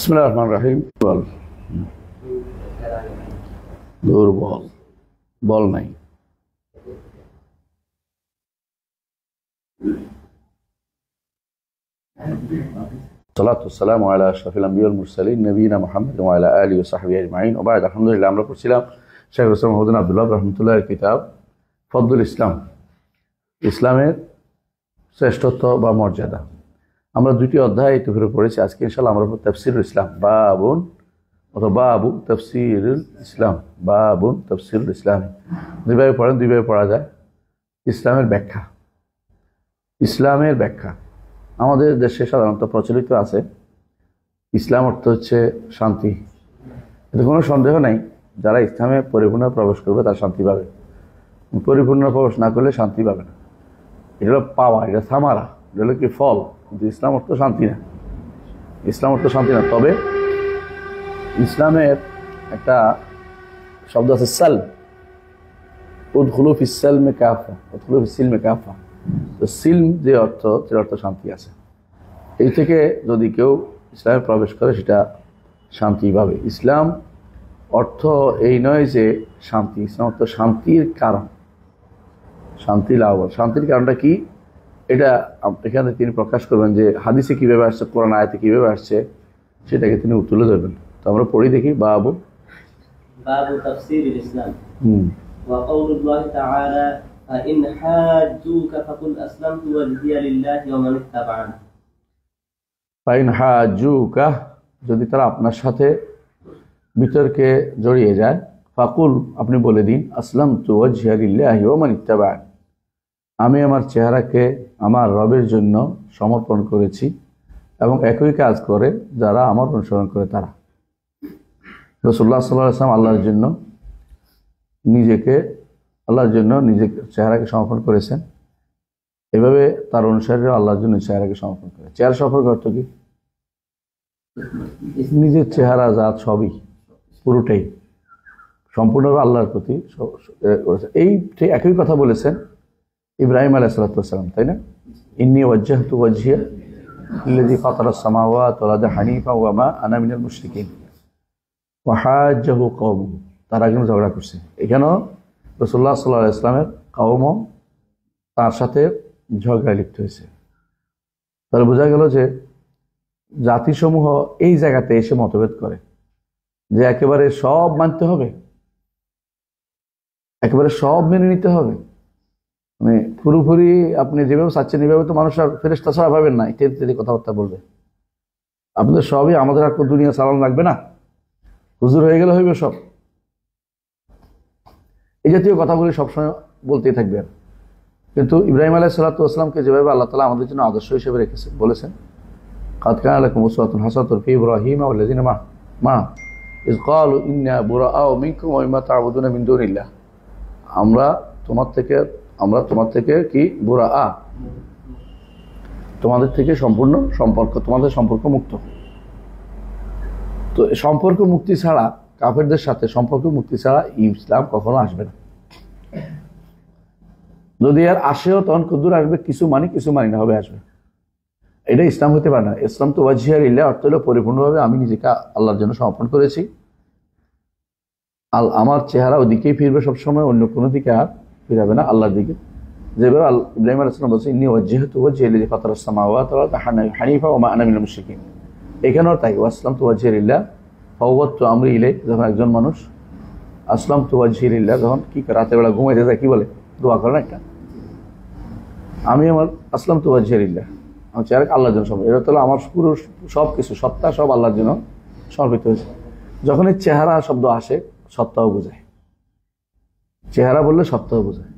বিসমিল্লাহির রহমানির রহিম। বল দুর্বল, বল নাই। সালাতু ওয়াসসালামু আলা আশরাফিল আমবিয়া ওয়াল মুরসালিন নবিয়িনা মুহাম্মদ ওয়া আলা আলিহি ওয়া সাহবিহি আজমাইন। ওয়া বা'দ। আলহামদুলিল্লাহ, আমরা পড়ছিলাম শেখ হুসাইন মাহমুদ আব্দুল্লাহ রাহমাতুল্লাহির কিতাব ফদলুল ইসলাম, ইসলামের শ্রেষ্ঠত্ব বা মর্যাদা। আমরা দুটি অধ্যায় ইতিপূর্বে পড়েছি। আজকে ইনশাআল্লাহ আমরা তাফসীরুল ইসলাম, বাবুন অথবা বাবু তাফসীরুল ইসলাম, বাবুন তাফসীরুল ইসলাম। দুইভাবে পড়েন, দুইভাবে পড়া যায়। ইসলামের ব্যাখ্যা। ইসলামের ব্যাখ্যা আমাদের দেশে সাধারণত প্রচলিত আছে। ইসলাম অর্থ হচ্ছে শান্তি। এতে কোনো সন্দেহ নাই, যারা ইসলামে পরিপূর্ণ প্রবেশ করবে তারা শান্তি পাবে। পরিপূর্ণ প্রবেশ না করলে শান্তি পাবে না। এটা হলো পাওয়া, এটা সামারা, এটা হলো কি ফল। কিন্তু ইসলাম অর্থ শান্তি না, ইসলাম অর্থ শান্তি না। তবে ইসলামের একটা শব্দ আছে সালম, উদখুলু ফিস সালমি কাফা, উদখুলু ফিস সিলমি কাফা। তো সিলম যে অর্থ, সে অর্থ শান্তি আছে। এই থেকে যদি কেউ ইসলামে প্রবেশ করে সেটা শান্তি পাবে। ইসলাম অর্থ এই নয় যে শান্তি, ইসলাম অর্থ শান্তির কারণ, শান্তি লাভ। শান্তির কারণটা কি, এটা এখানে তিনি প্রকাশ করবেন যে হাদিসে কীভাবে আসছে, কোরআন আয়াতে কীভাবে আসছে, সেটাকে তিনি তুলে ধরবেন। তো আমরা পড়ি দেখি। বাবু তাফসীরুল ইসলাম ওয়া কাউলুল্লাহি তাআলা ফাইন হাজ্জুকা ফাকুল আসলামতু ওয়াজহিয়া লিল্লাহি ওয়া মান ইত্তাবা'আনি। ফাইন হাজ্জুকা, যদি তারা আপনার সাথে বিতর্কে জড়িয়ে যায়, ফাকুল, আপনি বলে দিন, আসলামতু ওয়াজহিয়া লিল্লাহি ওয়া মান ইত্তাবা'আনি, আমি আমার চেহারাকে আমার রবের জন্য সমর্পণ করেছি এবং একই কাজ করে যারা আমার অনুসরণ করে তারা। রাসূলুল্লাহ সাল্লাল্লাহু আলাইহি ওয়াসাল্লাম আল্লাহর জন্য নিজের চেহারাকে সমর্পণ করেছেন। এভাবে তার অনুসারীরা আল্লাহর জন্য চেহারাকে সমর্পণ করে। চেহারা সমর্পণ অর্থ কি, নিজের চেহারা জাত সবই, পুরোটাই সম্পূর্ণভাবে আল্লাহর প্রতি করেছেন। এই ঠিক একই কথা বলেছেন ইব্রাহিম আলাইহিস সালাতু ওয়াস সালাম, তাই না? ইন্নী ওয়াজ্জাহতু ওয়াজহিয়া লিল্লাযী ফাতারাস সামাওয়াতি ওয়াল আরদা হানিফা ওয়া মা আনা মিনাল মুশরিকিন ওয়া হাজ্জাহু কওমুহু। তারা কিন্তু ঝগড়া করছে। এখানেও রাসূলুল্লাহ সাল্লাল্লাহু আলাইহি ওয়াসাল্লামের কওমও তার সাথে ঝগড়ায় লিপ্ত হয়েছে। তাহলে বোঝা গেল যে জাতিসমূহ এই জায়গাতে এসে মতভেদ করে যে একেবারে সব মানতে হবে, একেবারে সব মেনে নিতে হবে। মানে পুরোপুরি আপনি যেভাবে চাচ্ছেন এইভাবে তো মানুষ আর ফেরেশতা ছাড়া পাবেন না, ইত্যাদি কথাবার্তা বলবে। আপনাদের সবই, আমাদের আর দুনিয়া চালানো লাগবে না, হুজুর হয়ে গেলে হইবে সব। এই জাতীয় কথাগুলি সবসময় বলতেই থাকবে। কিন্তু ইব্রাহিম আলাইহিস সালাতু ওয়াস সালামকে যেভাবে আল্লাহ তাআলা আমাদের জন্য আদর্শ হিসেবে রেখেছেন, বলেছেন কাদ কানা লাকুম উসওয়াতুন হাসানাতুন ফি ইব্রাহিম ওয়াল্লাযিনা মা ইয ক্বালু ইন্না বুরাআউ মিনকুম ওয়া মিম্মা তা'বুদুনা মিন দুনিল্লাহ। আমরা তোমার থেকে কি বুরাআ, তোমাদের থেকে সম্পূর্ণ সম্পর্ক, তোমাদের সম্পর্ক মুক্ত। তো সম্পর্ক মুক্তি ছাড়া, কাফেরদের সাথে সম্পর্ক মুক্তি ছাড়া ইসলাম কখনো আসবে না। যদি আর আসেও তখন কদ্দুর আসবে, কিছু মানি কিছু মানি না হবে আসবে। এটা ইসলাম হতে পারে না। ইসলাম তো ওয়াজহিয়া লিল্লাহ অর্থ হলো পরিপূর্ণভাবে আমি নিজেকে আল্লাহর জন্য সমর্পণ করেছি। আমার চেহারা ওদিকেই ফিরবে সবসময়, অন্য কোনো দিকে আর ফিরাবে না, আল্লাহর দিকে। যেভাবে ইব্রাহিম আলাইহিস সালাম বলছে ইন্নী ওয়াজ্জাহতু ওয়াজহিয়া লিল্লাযী ফাতারাস সামাওয়াতি ওয়াল আরদা হানিফা ওয়া মা আনা মিনাল মুশরিকিন। এখানেও তাই, আসলামতু ওয়াজহিয়া লিল্লাহ ফাওয়াদতু আমরি ইলাইহি। যখন একজন মানুষ আসলামতু ওয়াজহিয়া লিল্লাহ, যখন কি রাতের বেলা ঘুমাইতে যায় কি বলে, দোয়া করেন একটা, আমি আমার আসলামতু ওয়াজহিয়া লিল্লাহ, আমার চেহারা আল্লাহর জন্য সমর্পিত। এটা হলো আমার পুরো সব কিছু, সত্তা সব আল্লাহর জন্য সমর্পিত হয়েছে। যখন এই চেহারা শব্দ আসে, সত্তাও বোঝায়। চেহারা বললে সত্তাও বোঝায়,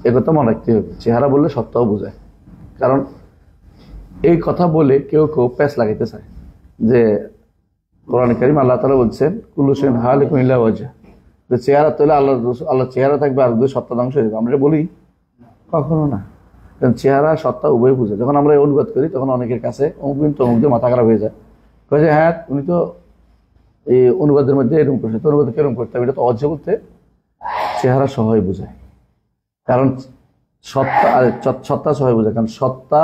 একথা মনে রাখতে হবে। চেহারা বললে সত্তাও বোঝায়। কারণ এই কথা বলে কেউ কেউ প্যাঁচ লাগাইতে চায় যে কোরআনে কারীম আল্লাহ তাআলা বলছেন কুল্লু শাইইন হালিকুন ইল্লা ওয়াজহা, যে চেহারা তাহলে আল্লাহ চেহারা থাকবে আর দুই সত্তা ধ্বংস হয়ে যাবে। আমরা বলি কখনো না, কারণ চেহারা সত্তা উভয় বুঝে। যখন আমরা অনুবাদ করি তখন অনেকের কাছে অমুক দিয়ে মাথা খারাপ হয়ে যায়, যে হ্যাঁ উনি তো এই অনুবাদের মধ্যে এরকম করছে, তো অনুবাদ কেরকম করতে হবে, এটা তো অজ্ঞ বলতে চেহারা সহই বোঝায়। কারণ সত্তা সহই বোঝায়, কারণ সত্তা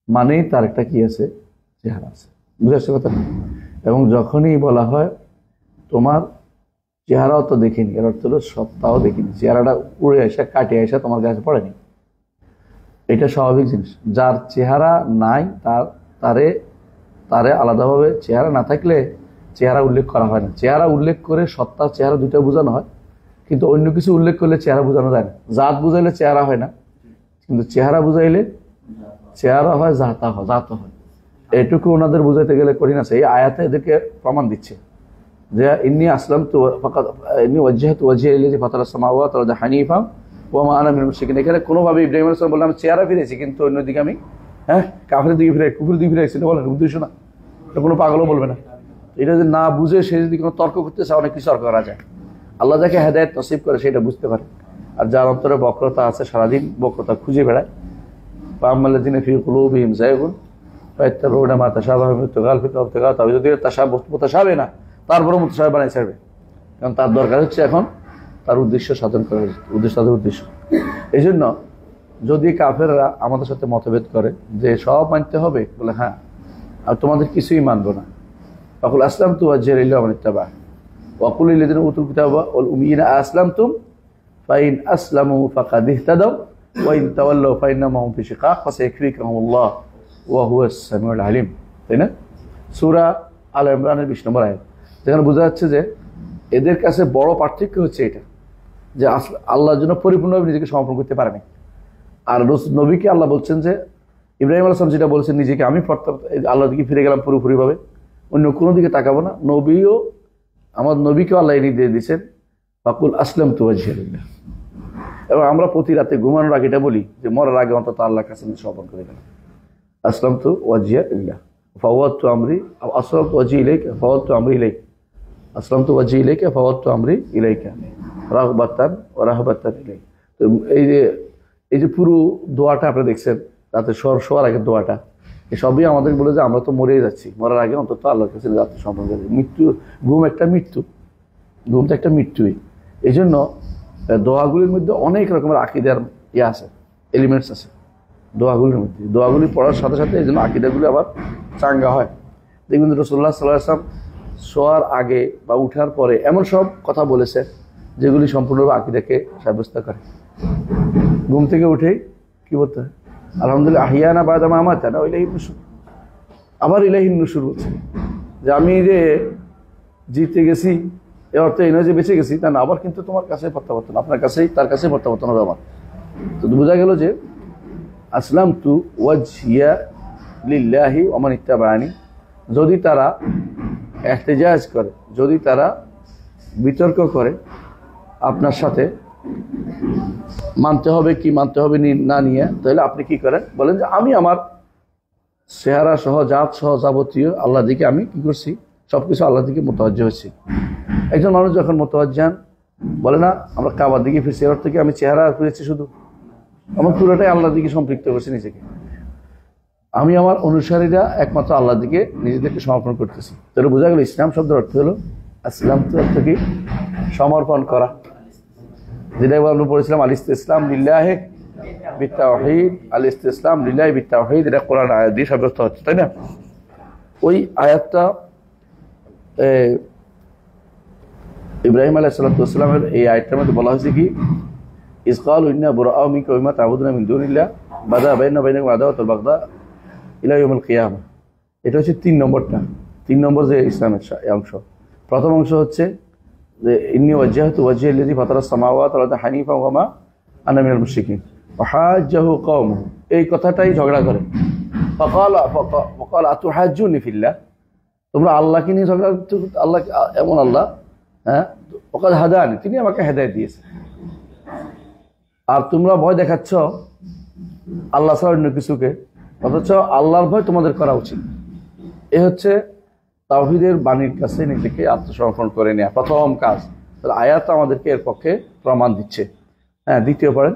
মানেই তার একটা কি আছে, চেহারা আছে। বুঝে আসছে কথা? এবং যখনই বলা হয় তোমার চেহারাও তো দেখিনি, এর অর্থ হলো সত্তাও দেখিনি, চেহারাটা উড়ে এসে কাটে এসে তোমার কাছে পড়েনি। এটা স্বাভাবিক জিনিস। যার চেহারা নাই তারে তারে আলাদাভাবে চেহারা না থাকলে চেহারা উল্লেখ করা হয় না। চেহারা উল্লেখ করে সত্তা চেহারা দুটো বোঝানো হয়, কিন্তু অন্য কিছু উল্লেখ করলে চেহারা বোঝানো যায় না। জাত বুঝাইলে চেহারা হয় না, কিন্তু চেহারা বুঝাইলে চেহারা হয়, জাত হয়। এটুকু ওনাদের বুঝাইতে গেলে কঠিন আছে। এই আয়াতে এদেরকে প্রমাণ দিচ্ছে যে ইন্নী আসলামতু ফাকাদ ইন্নী ওয়াজ্জাহতু ওয়াজহিয়া লিল্লাযী ফাতারাস সামাওয়াতি ওয়াল আরদা হানিফা ওয়া মা আনা মিনাল মুশরিকিন। এখানে কোনোভাবে ইব্রাহিম আলাইহিস সালাম বললাম চেহারা ফিরেছি, কিন্তু অন্যদিকে আমি কাফেরের দিকে ফিরে, কুফরের দিকে ফিরে আসছি, বলেন উদ্দেশ্য না, এটা কোনো পাগলও বলবে না। এটা যদি না বুঝে সে যদি কোনো তর্ক করতে চায়, অনেক কিছু তর্ক করা যায়। আল্লাহ যাকে হেদায়েত নসিব করে সেটা বুঝতে পারে, আর যার অন্তরে বক্রতা আছে সারাদিন বক্রতা খুঁজে বেড়ায়। ফাআম্মাল্লাযীনা ফী কুলূবিহিম যায়গুন ফায়াত্তাবিউনা মা তাশাবাহা মিনহু ইবতিগাআল ফিতনাতি ওয়া ইবতিগাআ তা'ওয়ীলিহি। যদি মুতাশাবিহ না, তারপরে মুতাশাবিহ বানাই ছাড়বে, কারণ তার দরকার হচ্ছে এখন তার উদ্দেশ্য সাধন করার উদ্দেশ্য। এই জন্য যদি কাফেররা আমাদের সাথে মতভেদ করে যে সব মানতে হবে, বলে হ্যাঁ, আর তোমাদের কিছুই মানবো না। ফাকুল আসলামতু ওয়াজহিয়া লিল্লাহি ওয়া মান ইত্তাবা'আনি ওয়া কুল লিল্লাযীনা উতুল কিতাবা ওয়াল উম্মিয়িনা আসলামতুম ফাইন আসলামু ফাকাদ ইহতাদাw ওয়া ইন তাওয়াল্লাw ফাইন্নামা হুম ফি শিকাক ফাসায়াকফিকুহুমুল্লাহ ওয়া হুয়াস সামিউল আলিম। তাই না? সূরা আল ইমরানের 20 নম্বর আয়াত, যেখানে বোঝা যাচ্ছে যে এদের কাছে বড় পার্থক্য হচ্ছে এটা যে আল্লাহর জন্য পরিপূর্ণভাবে নিজেকে সমর্পণ করতে পারেনি। আর নবীকে আল্লাহ বলছেন যে ইব্রাহিম আলাইহিস সালাম যেটা বলছেন নিজেকে আমি আল্লাহর দিকে ফিরে গেলাম পুরোপুরিভাবে, অন্য কোনো দিকে তাকাবো না। নবীও আমার নবীকেও আল্লাহ নির্দেশ দিয়েছেন ফাকুল আসলামতু ওয়াজহিয়া লিল্লাহ। এবং আমরা প্রতি রাতে ঘুমানোর আগে এটা বলি যে মরার আগে অন্তত আল্লাহর কাছে সমর্পণ করে গেলাম, আসলামতু ওয়াজহিয়া লিল্লাহ ফাওয়াদতু আমরি আসলামতু ওয়াজহি ইলাইকা ফাওয়াদতু আমরি ইলাইকা আসলামতু ওয়াজহি ইলাইকা ফাওয়াদতু আমরি ইলাইকা রাগবাতান ওয়া রাহবাতান ইলাইকা। তো এই যে পুরো দোয়াটা আপনি দেখছেন রাতে শোয়ার আগের দোয়াটা, এসবই আমাদের বলে যে আমরা তো মরেই যাচ্ছি, মরার আগে অন্তত আল্লাহর কাছে রাতে সমর্পণ করে। ঘুম তো একটা মৃত্যুই। এই জন্য দোয়াগুলির মধ্যে অনেক রকমের আকীদার আছে, এলিমেন্টস আছে দোয়াগুলির মধ্যে। দোয়াগুলি পড়ার সাথে সাথে এই জন্য আকীদাগুলি আবার চাঙ্গা হয়। দেখবেন রাসূলুল্লাহ সাল্লাল্লাহু আলাইহি ওয়াসাল্লাম শোয়ার আগে বা উঠার পরে এমন সব কথা বলেছে যেগুলি সম্পূর্ণভাবে আকীদাকে সাব্যস্ত করে। ঘুম থেকে উঠেই কি বলতে হয়? আলহামদুলিল্লাহ আহিয়ানা বা'দা মা আমাতানা ওয়া ইলাইহিন নুশুর। আবার ইলাইহিন নুশুর বলছে যে আমি যে জিতে গেছি, এর অর্থ এই নয় যে বেঁচে গেছি তা না, আবার কিন্তু তোমার কাছে প্রত্যাবর্তন, আপনার কাছেই, তার কাছে প্রত্যাবর্তন হবে আমার। তো বোঝা গেল যে আসলামতু ওয়াজহিয়া লিল্লাহি ওয়া মান ইত্তাবা'আনি। যদি তারা ইহতিজাজ করে, যদি তারা বিতর্ক করে আপনার সাথে মানতে হবে কি মানতে হবে না নিয়ে, তাহলে আপনি কি করেন? বলেন যে আমি আমার চেহারা সহ জাত সহ যাবতীয় আল্লাহ দিকে আমি কি করছি, সবকিছু আল্লাহ দিকে মুতাওয়াজ্জিহ হচ্ছি। একজন মানুষ যখন মুতাওয়াজ্জিহান বলে না আমরা কাবার দিকে ফিরছি, এর অর্থ কি আমি চেহারা ফিরেছি শুধু? আমার পুরোটাই আল্লাহর দিকে সম্পৃক্ত করছি নিজেকে। আমি আমার অনুসারীরা একমাত্র আল্লাহর দিকে নিজেদেরকে সমর্পণ করতেছি। তাহলে বোঝা গেল ইসলাম শব্দের অর্থ হলো আসলাম, তো অর্থ কি? সমর্পণ করা। যেটা আমরা পড়েছিলাম আল ইসতিসলাম লিল্লাহি বিত্তাওহীদ, আল ইসতিসলাম লিল্লাহি বিত্তাওহীদ, এটা কোরআন আয়াত দিয়ে সাব্যস্ত হচ্ছে, তাই না? ওই আয়াতটা ইব্রাহিম আলাইহিস সালামের এই আয়াতটার মধ্যে বলা হয়েছে কি ইয ক্বালু ইন্না বুরাআউ মিনকা ওয়া মিম্মা তা'বুদুনা মিন দুনিল্লাহ বাদা বাইনা বাইনাকুম আদাওয়াতুল বাগদা ইলা ইয়াউমিল কিয়ামাহ। এটা হচ্ছে 3 নম্বরটা, 3 নম্বর যে ইসলামের অংশ। প্রথম অংশ হচ্ছে যে ইন্নী ওয়াজ্জাহতু ওয়াজহিয়া লিল্লাযী ফাতারাস সামাওয়াতি ওয়াল আরদা হানিফা ওয়া মা আনা মিনাল মুশরিকিন ওয়া হাজ্জাহু কওমুহু। এই কথাটাই ঝগড়া করে। ফাকালা আতুহাজ্জুনি ফিল্লাহ, তোমরা আল্লাহকে নিয়ে ঝগড়া করতে, আল্লাহ এমন আল্লাহ, হ্যাঁ ওয়াকাদ হাদানি, তিনি আমাকে হেদায়েত দিয়েছেন, আর তোমরা ভয় দেখাচ্ছ আল্লাহ ছাড়া অন্য কিছুকে, অথচ আল্লাহর ভয় তোমাদের করা উচিত। এ হচ্ছে তাওহীদের বাণীর কাছে নিজেকে আত্মসমর্পণ করে নেওয়া প্রথম কাজ। তাহলে আয়াত আমাদেরকে এর পক্ষে প্রমাণ দিচ্ছে। হ্যাঁ, দ্বিতীয় পড়েন।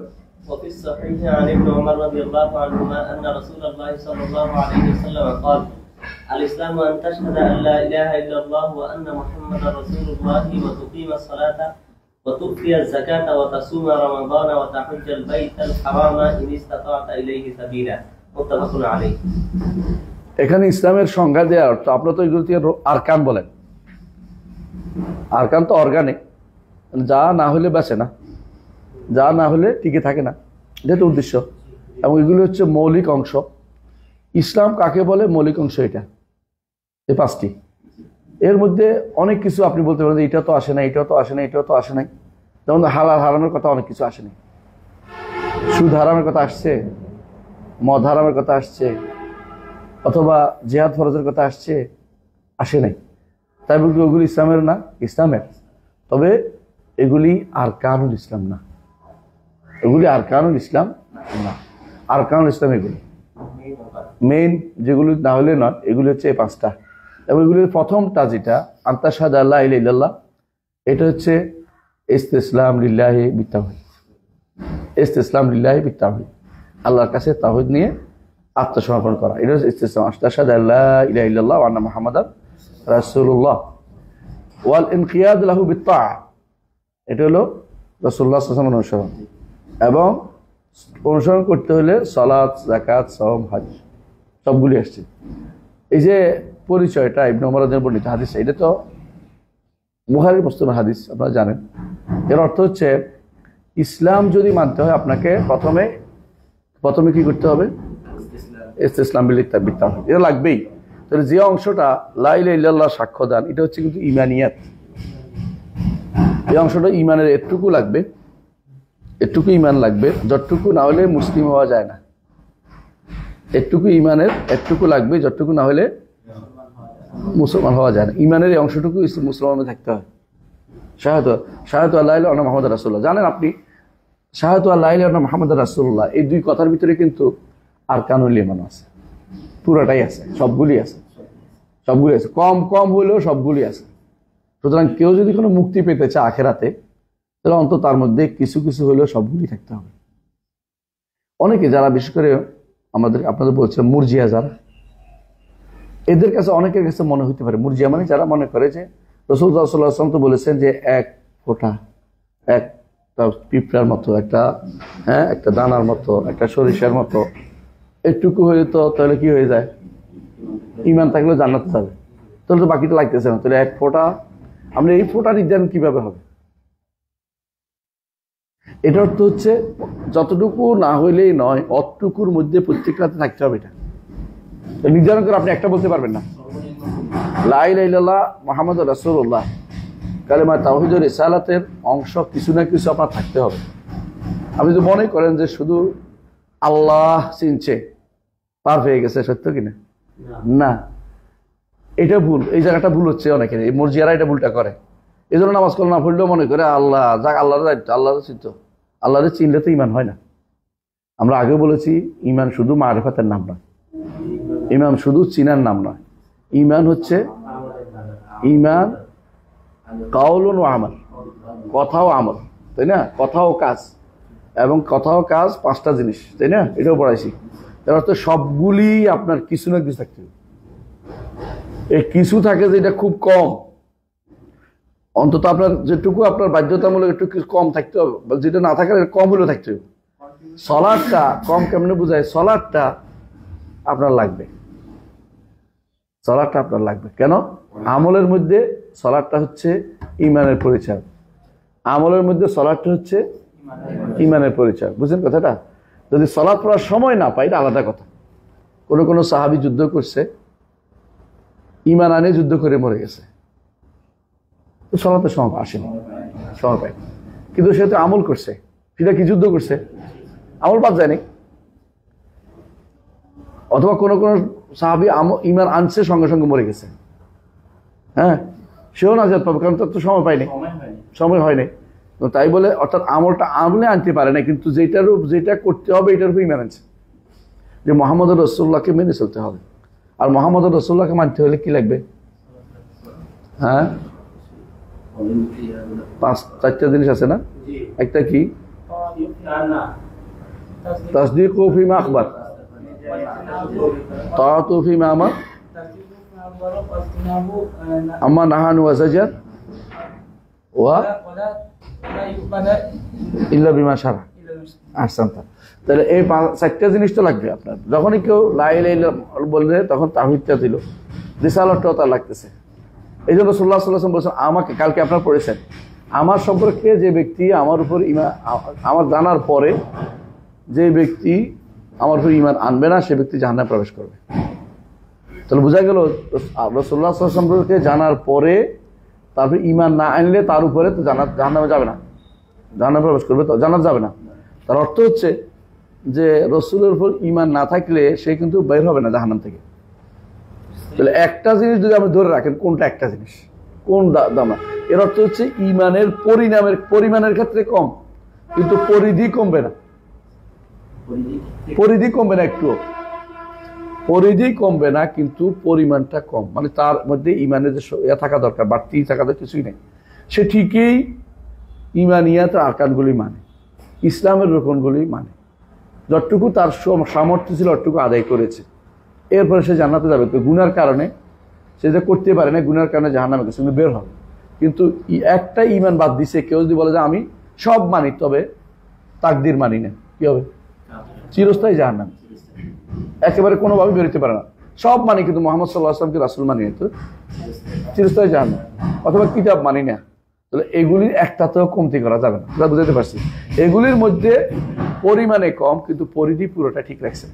وفي الصحيح عن ابن عمر رضي الله عنهما أن رسول الله صلى الله عليه وسلم قال الإسلام أن تشهد أن لا إله إلا الله وأن محمدا رسول الله وتقيم الصلاة وتؤتي الزكاة وتصوم رمضان وتحج البيت الحرام إن استطعت إليه سبيلا متفق عليه. এখানে ইসলামের সংজ্ঞা দেওয়ার অর্থ, আপনারা তো এগুলো থেকে আরকান বলেন, আরকান তো অর্গানিক, যা না হলে বাঁচে না, যা না হলে টিকে থাকে না, এটা তো উদ্দেশ্য। এবং এগুলো হচ্ছে মৌলিক অংশ। ইসলাম কাকে বলে? মৌলিক অংশ এটা, এই পাঁচটি। এর মধ্যে অনেক কিছু আপনি বলতে পারেন এটা তো আসে না, এটাও তো আসে না, এটাও তো আসে নাই। যেমন হালাল হারামের কথা অনেক কিছু আসেনি, সুদ হারামের কথা আসছে, মদ হারামের কথা আসছে, অথবা জিহাদ ফরজের কথা আসছে, আসে নাই। তাই বলতে ওগুলি ইসলামের না? ইসলামের, তবে এগুলি আরকানুল ইসলাম না, এগুলি আরকানুল ইসলাম না। আরকানুল ইসলাম এগুলি মেইন, যেগুলি না হলে নয়, এগুলি হচ্ছে এই পাঁচটা। এবং এগুলির প্রথমটা যেটা আনতাশহাদু আল্লা ইলাহা ইল্লাল্লাহ, এটা হচ্ছে ইসতিসলাম লিল্লাহি বিত্তাওহীদ, ইসতিসলাম লিল্লাহি বিত্তাওহীদ, আল্লাহর কাছে তাওহীদ নিয়ে আত্মসমর্পণ করা, এটা হচ্ছে ইসতিসলাম। আনতাশহাদু আল্লা ইলাহা ইল্লাল্লাহ ওয়া আন্না মুহাম্মাদান রাসূলুল্লাহ ওয়াল ইনকিয়াদ লাহু বিত্তাআ, এটা হলো রাসূলুল্লাহ সাল্লাল্লাহু আলাইহি ওয়াসাল্লাম অনুসরণ। এবং অনুসরণ করতে হলে সালাত, যাকাত, সাওম, হজ সবগুলি আসছে। এই যে পরিচয়টা ইবনে ওমর রাদিয়াল্লাহু আনহু বর্ণিত হাদিস, এটা তো বুখারী মুসলিমের হাদিস, আপনারা জানেন। এর অর্থ হচ্ছে ইসলাম যদি মানতে হয় আপনাকে প্রথমে কি করতে হবে? ইসতিসলাম বিত্তাওহীদ, এটা লাগবেই। তাহলে যে অংশটা লা ইলাহা ইল্লাল্লাহ সাক্ষ্য দান, এটা হচ্ছে কিন্তু ইমানিয়াত। এই অংশটা ইমানের এটুকু লাগবে, এটুকু ইমান লাগবে, যতটুকু না হলে মুসলিম হওয়া যায় না। এটুকু ইমানের এটুকু লাগবে, যতটুকু না হলে মুসলমান হওয়া যায় না। ইমানের এই অংশটুকু মুসলমানের থাকতে হয়। শাহাদাতু আল্লা ইলাহা ইল্লাল্লাহ মুহাম্মাদুর রাসূলুল্লাহ, জানেন আপনি শাহাদাতু আল্লা ইলাহা ইল্লাল্লাহ মুহাম্মাদুর রাসূলুল্লাহ, এই দুই কথার ভিতরে কিন্তু আরকানুল ঈমান আছে, পুরোটাই আছে, সবগুলি আছে, সবগুলি আছে, কম কম হলেও সবগুলি আছে। সুতরাং কেউ যদি কোনো মুক্তি পেতে চায় আখেরাতে, তাহলে অন্তত তার মধ্যে কিছু কিছু হলেও সবগুলি থাকতে হবে। অনেকে যারা বিশেষ করে আপনাদের বলছিলাম মুরজিয়া, যারা এদের কাছে, অনেকের কাছে মনে হইতে পারে মুরজিয়া মানে যারা মনে করে যে রাসূল সাল্লাল্লাহু আলাইহি ওয়াসাল্লাম তো বলেছেন যে এক ফোঁটা, একটা পিঁপড়ার মতো, একটা দানার মতো, একটা সরিষার মতো একটুকু হয়ে তো তাহলে কি হয়ে যায়? ইমান থাকলেও জান্নাতে যাবে। তাহলে তো বাকিটা লাগতেছে না, তাহলে এক ফোঁটা, আমরা এই ফোঁটা নির্ধারণ কিভাবে হবে? এটা অর্থ হচ্ছে যতটুকু না হইলেই নয়, অতটুকুর মধ্যে প্রত্যেকটাতে থাকতে হবে। এটা নির্ধারণ করে আপনি একটা বলতে পারবেন না। লা ইলাহা ইল্লাল্লাহ মুহাম্মাদুর রাসূলুল্লাহ কালেমা তাওহীদের রিসালাতের অংশ কিছু না কিছু আপনার থাকতে হবে। আপনি যদি মনে করেন যে শুধু আল্লাহ চিনছে পার হয়ে গেছে, সত্য কিনা? না, এটা ভুল। এই জায়গাটা ভুল হচ্ছে অনেকের, এই মুরজিয়ারা এটা ভুলটা করে। এই জন্য নামাজ কালাম না পড়লেও মনে করে আল্লাহ, যাক আল্লাহর দায়িত্ব, আল্লাহর চিন্তা, আল্লাহরে চিনলে তো ইমান হয় না। আমরা আগেও বলেছি ইমান শুধু মারিফাতের নাম নয়, ইমান শুধু চিনার নাম নয়। ইমান হচ্ছে ইমান কাউলুন ওয়া আমাল, কথা ও আমল, তাই না? কথা ও কাজ, এবং কথা ও কাজ পাঁচটা জিনিস, তাই না? এটাও পড়াইছি। এর অর্থ সবগুলি আপনার কিছু না কিছু থাকতে হবে। এই কিছু থাকে যে এটা খুব কম, অন্তত আপনার যেটুকু আপনার বাধ্যতামূলক একটু কম থাকতে হবে, যেটা না থাকার কম হলেও থাকতে হবে। সলাদটা কম কেমনে বোঝায়? সলাদটা আপনার লাগবে, সলাদটা আপনার লাগবে। কেন? আমলের মধ্যে সলাদটা হচ্ছে ইমানের পরিচয়, আমলের মধ্যে সলাদটা হচ্ছে ইমানের পরিচয়। বুঝলেন কথাটা? যদি সলাদ পড়ার সময় না পাই, এটা আলাদা কথা। কোনো সাহাবী যুদ্ধ করছে, ইমান আনে যুদ্ধ করে মরে গেছে, তো সলাতের সময় আসেনি, সময় পাই, কিন্তু সে তো আমল করছে। সেটা কি যুদ্ধ করছে? আমল বাদ যায়নি। অথবা কোনো সাহাবী ইমান আনছে, সঙ্গে সঙ্গে মরে গেছে, হ্যাঁ, সেও নাজাত পাবে, কারণ তার তো সময় পায়নি, সময় হয়নি। তো তাই বলে অর্থাৎ আমলটা আমলে আনতে পারে না, কিন্তু যেটা করতে হবে এটার উপর ইমান আনছে, যে মুহাম্মদুর রাসূলুল্লাহকে মেনে চলতে হবে। আর মুহাম্মদুর রাসূলুল্লাহকে মানতে হলে কি লাগবে? হ্যাঁ, চারটা জিনিস আছে না? একটা কি? তাসদীকু ফিমা আখবার, তাআতু ফিমা আমার, আম্মা নাহান ওয়া যাজার, ওয়া ইল্লা বিমা শারা। আসছেন তাহলে এই 4টা জিনিস তো লাগবে আপনার। যখনই কেউ লা ইলাহা ইল্লাল্লাহ বলবে তখন তাওহীদটা দিল, রিসালাতটাও তার লাগতেছে। এই জন্য রাসূলুল্লাহ সাল্লাল্লাহু আলাইহি ওয়াসাল্লাম বলেছেন, আমাকে কালকে আপনারা পড়েছেন, আমার সম্পর্কে যে ব্যক্তি আমার উপর ঈমান, আমার জানার পরে যে ব্যক্তি আমার উপর ঈমান আনবে না, সে ব্যক্তি জাহান্নামে প্রবেশ করবে। তাহলে বোঝা গেল রাসূলুল্লাহ সাল্লাল্লাহু আলাইহি ওয়াসাল্লাম সম্পর্কে জানার পরে তারপরে ঈমান না আনলে তার উপরে তো জাহান্নামে যাবে না, জাহান্নামে প্রবেশ করবে, তো জান্নাত যাবে না। তার অর্থ হচ্ছে যে রাসূলের উপর ঈমান না থাকলে সে কিন্তু বের হবে না জাহান্নাম থেকে। তাহলে একটা জিনিস যদি আপনি ধরে রাখেন, কোনটা একটা জিনিস, কোন দাম, এর অর্থ হচ্ছে ঈমানের পরিমাণের ক্ষেত্রে কম, কিন্তু পরিধি কমবে না, পরিধি কমবে না, একটু পরিধি কমবে না, কিন্তু পরিমাণটা কম। মানে তার মধ্যে ঈমানের যে থাকা দরকার, বাড়তি থাকা তো কিছুই নেই, সে ঠিকই ঈমানিয়াতের আরকানগুলি মানে, ইসলামের রকমগুলি মানে, যতটুকু তার সামর্থ্য ছিল অতটুকু আদায় করেছে। এরপরে সে জান্নাতে যাবে। তো গুনার কারণে সে যে করতে পারে না, গুনার কারণে জাহান্নামে গেছে, বের হবে। কিন্তু একটা ঈমান বাদ দিছে, কেউ যদি বলে যে আমি সব মানি তবে তাকদীর মানি না, কি হবে? চিরস্থায়ী জাহান্নাম, একেবারে কোনোভাবে বেরোতে পারে না। সব মানি কিন্তু মুহাম্মদ সাল্লাল্লাহু আলাইহি ওয়াসাল্লামকে রাসূল মানি না, তো চিরস্থায়ী জাহান্নাম। অথবা কিতাব মানি না, তাহলে এগুলির একটাতেও কমতি করা যাবে না। আমরা বুঝাতে পারছি, এগুলির মধ্যে পরিমাণে কম, কিন্তু পরিধি পুরোটা ঠিক রাখছে,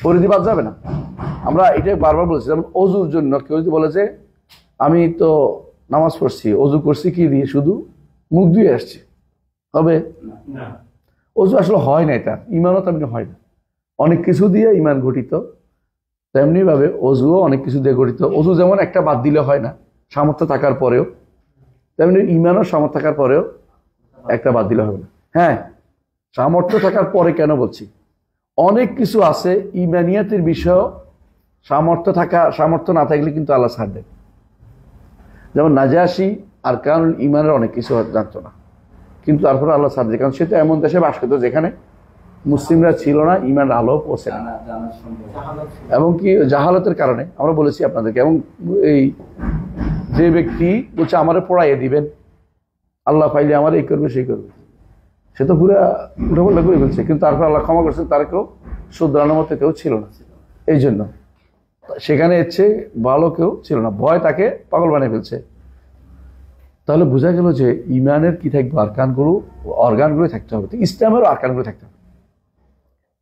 পরিধি বাদ যাবে না। আমরা এটা বারবার বলছি, যেমন অজুর জন্য কেউ যদি বলে যে আমি তো নামাজ পড়ছি, অজু করছি কি দিয়ে, শুধু মুখ ধুয়ে আসছি, হবে না? অজু আসলে হয় না, এটা ঈমানও তেমনি হয় না। অনেক কিছু দিয়ে ঈমান গঠিত, তেমনি ভাবে অজুও অনেক কিছু দিয়ে গঠিত। অজু যেমন একটা বাদ দিলে হয় না সামর্থ্য থাকার পরেও, তেমনি ঈমানও সামর্থ্য থাকার পরেও একটা বাদ দিলে হবে না। হ্যাঁ, সামর্থ্য থাকার পরে কেন বলছি, অনেক কিছু আছে ঈমানিয়াতের বিষয় সামর্থ্য না থাকলে কিন্তু আল্লাহ ছাড় দেন। যেমন নাজাশী আর কারণ ঈমানের অনেক কিছু জানতো না, কিন্তু তারপরে আল্লাহ ছাড় দেয়, কারণ সে তো এমন দেশে বাস করতো যেখানে মুসলিমরা ছিল না, ঈমান আলো পৌঁছে না, এবং কি জাহালতের কারণে। আমরা বলেছি আপনাদেরকে, এবং এই যে ব্যক্তি বলছে আমারে পড়াইয়ে দিবেন, আল্লাহ পাইলে আমার এই করবে সেই করবে, সে তো পুরা উঠাপল্লা করে ফেলছে, কিন্তু তারপর আল্লাহ ক্ষমা করছেন, তার কেউ শুধরানোর মতো কেউ ছিল না। এই জন্য সেখানে এসছে ভালো কেউ ছিল না, ভয় তাকে পাগল বানিয়ে ফেলছে। তাহলে বোঝা গেল যে ঈমানের কি থাকবে, অর্গানগুলো থাকতে হবে। তো ইসলামেরও আরকানগুলো থাকতে হবে,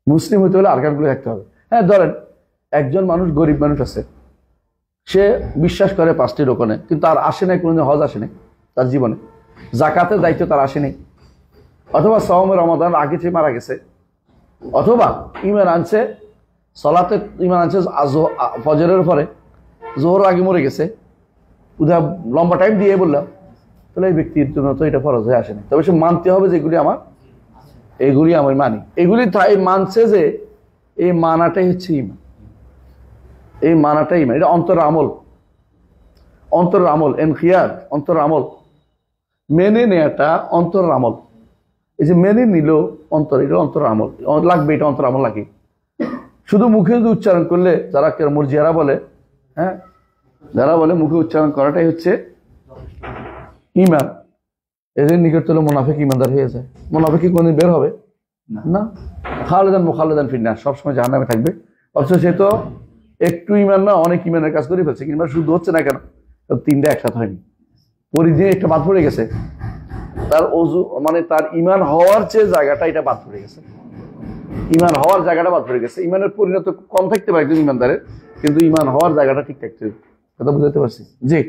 মুসলিম হতে হলে আরকানগুলো থাকতে হবে। হ্যাঁ, ধরেন একজন মানুষ, গরিব মানুষ আছে, সে বিশ্বাস করে 5টি রকনে, কিন্তু আর আসে নাই, কোনোদিন হজ আসে নাই তার জীবনে, যাকাতের দায়িত্ব তার আসে নাই, অথবা সওমে রমাদান আগে থেকে মারা গেছে, অথবা ঈমান আনছে সালাতে, ঈমান আনছে ফজরের পরে, জোহর আগে মরে গেছে, উদাহরণ লম্বা টাইম দিয়ে বললাম, তাহলে এই ব্যক্তির জন্য তো এটা ফরজ হয়ে আসে না। তবে সে মানতে হবে যে এগুলি আমার মানি, এগুলি তাই মানছে যে এই মানাটাই হচ্ছে ঈমান, এই মানাটাই ঈমান। এটা অন্তরের আমল, ইনকিয়াদ, অন্তরের আমল, মেনে নেওয়াটা অন্তরের আমল। এই যে মেনে নিল অন্তর, এটা অন্তরের আমল লাগবে, এটা অন্তর আমল লাগে। শুধু মুখে যদি উচ্চারণ করলে, যারা মুরজিয়ারা বলে, হ্যাঁ, যারা বলে মুখে উচ্চারণ করাটাই হচ্ছে ঈমান, এদের নিকট হলে মুনাফিক ঈমানদার হয়ে যায়। মুনাফিক কি কোনদিন বের হবে না, খালেদান মুখালেদান ফিন্নার, সবসময় জাহান্নামে থাকবে। অথচ সে তো একটু ঈমান না, অনেক ঈমানের কাজ করে ফেলছে, কিন্তু শুদ্ধ হচ্ছে না কেন? 3টা একসাথে হয়নি, পরিধি একটা বাদ পড়ে গেছে, তার অজু মানে তার ঈমান হওয়ার যে জায়গাটা, এটা বাদ পড়ে গেছে, ঈমান হওয়ার জায়গাটা বাদ পড়ে গেছে। ঈমানের পরিণত কম থাকতে পারে একজন ঈমানদারের, কিন্তু ঈমান হওয়ার জায়গাটা ঠিক থাকতে হবে। কথা বুঝাতে পারছি? জি।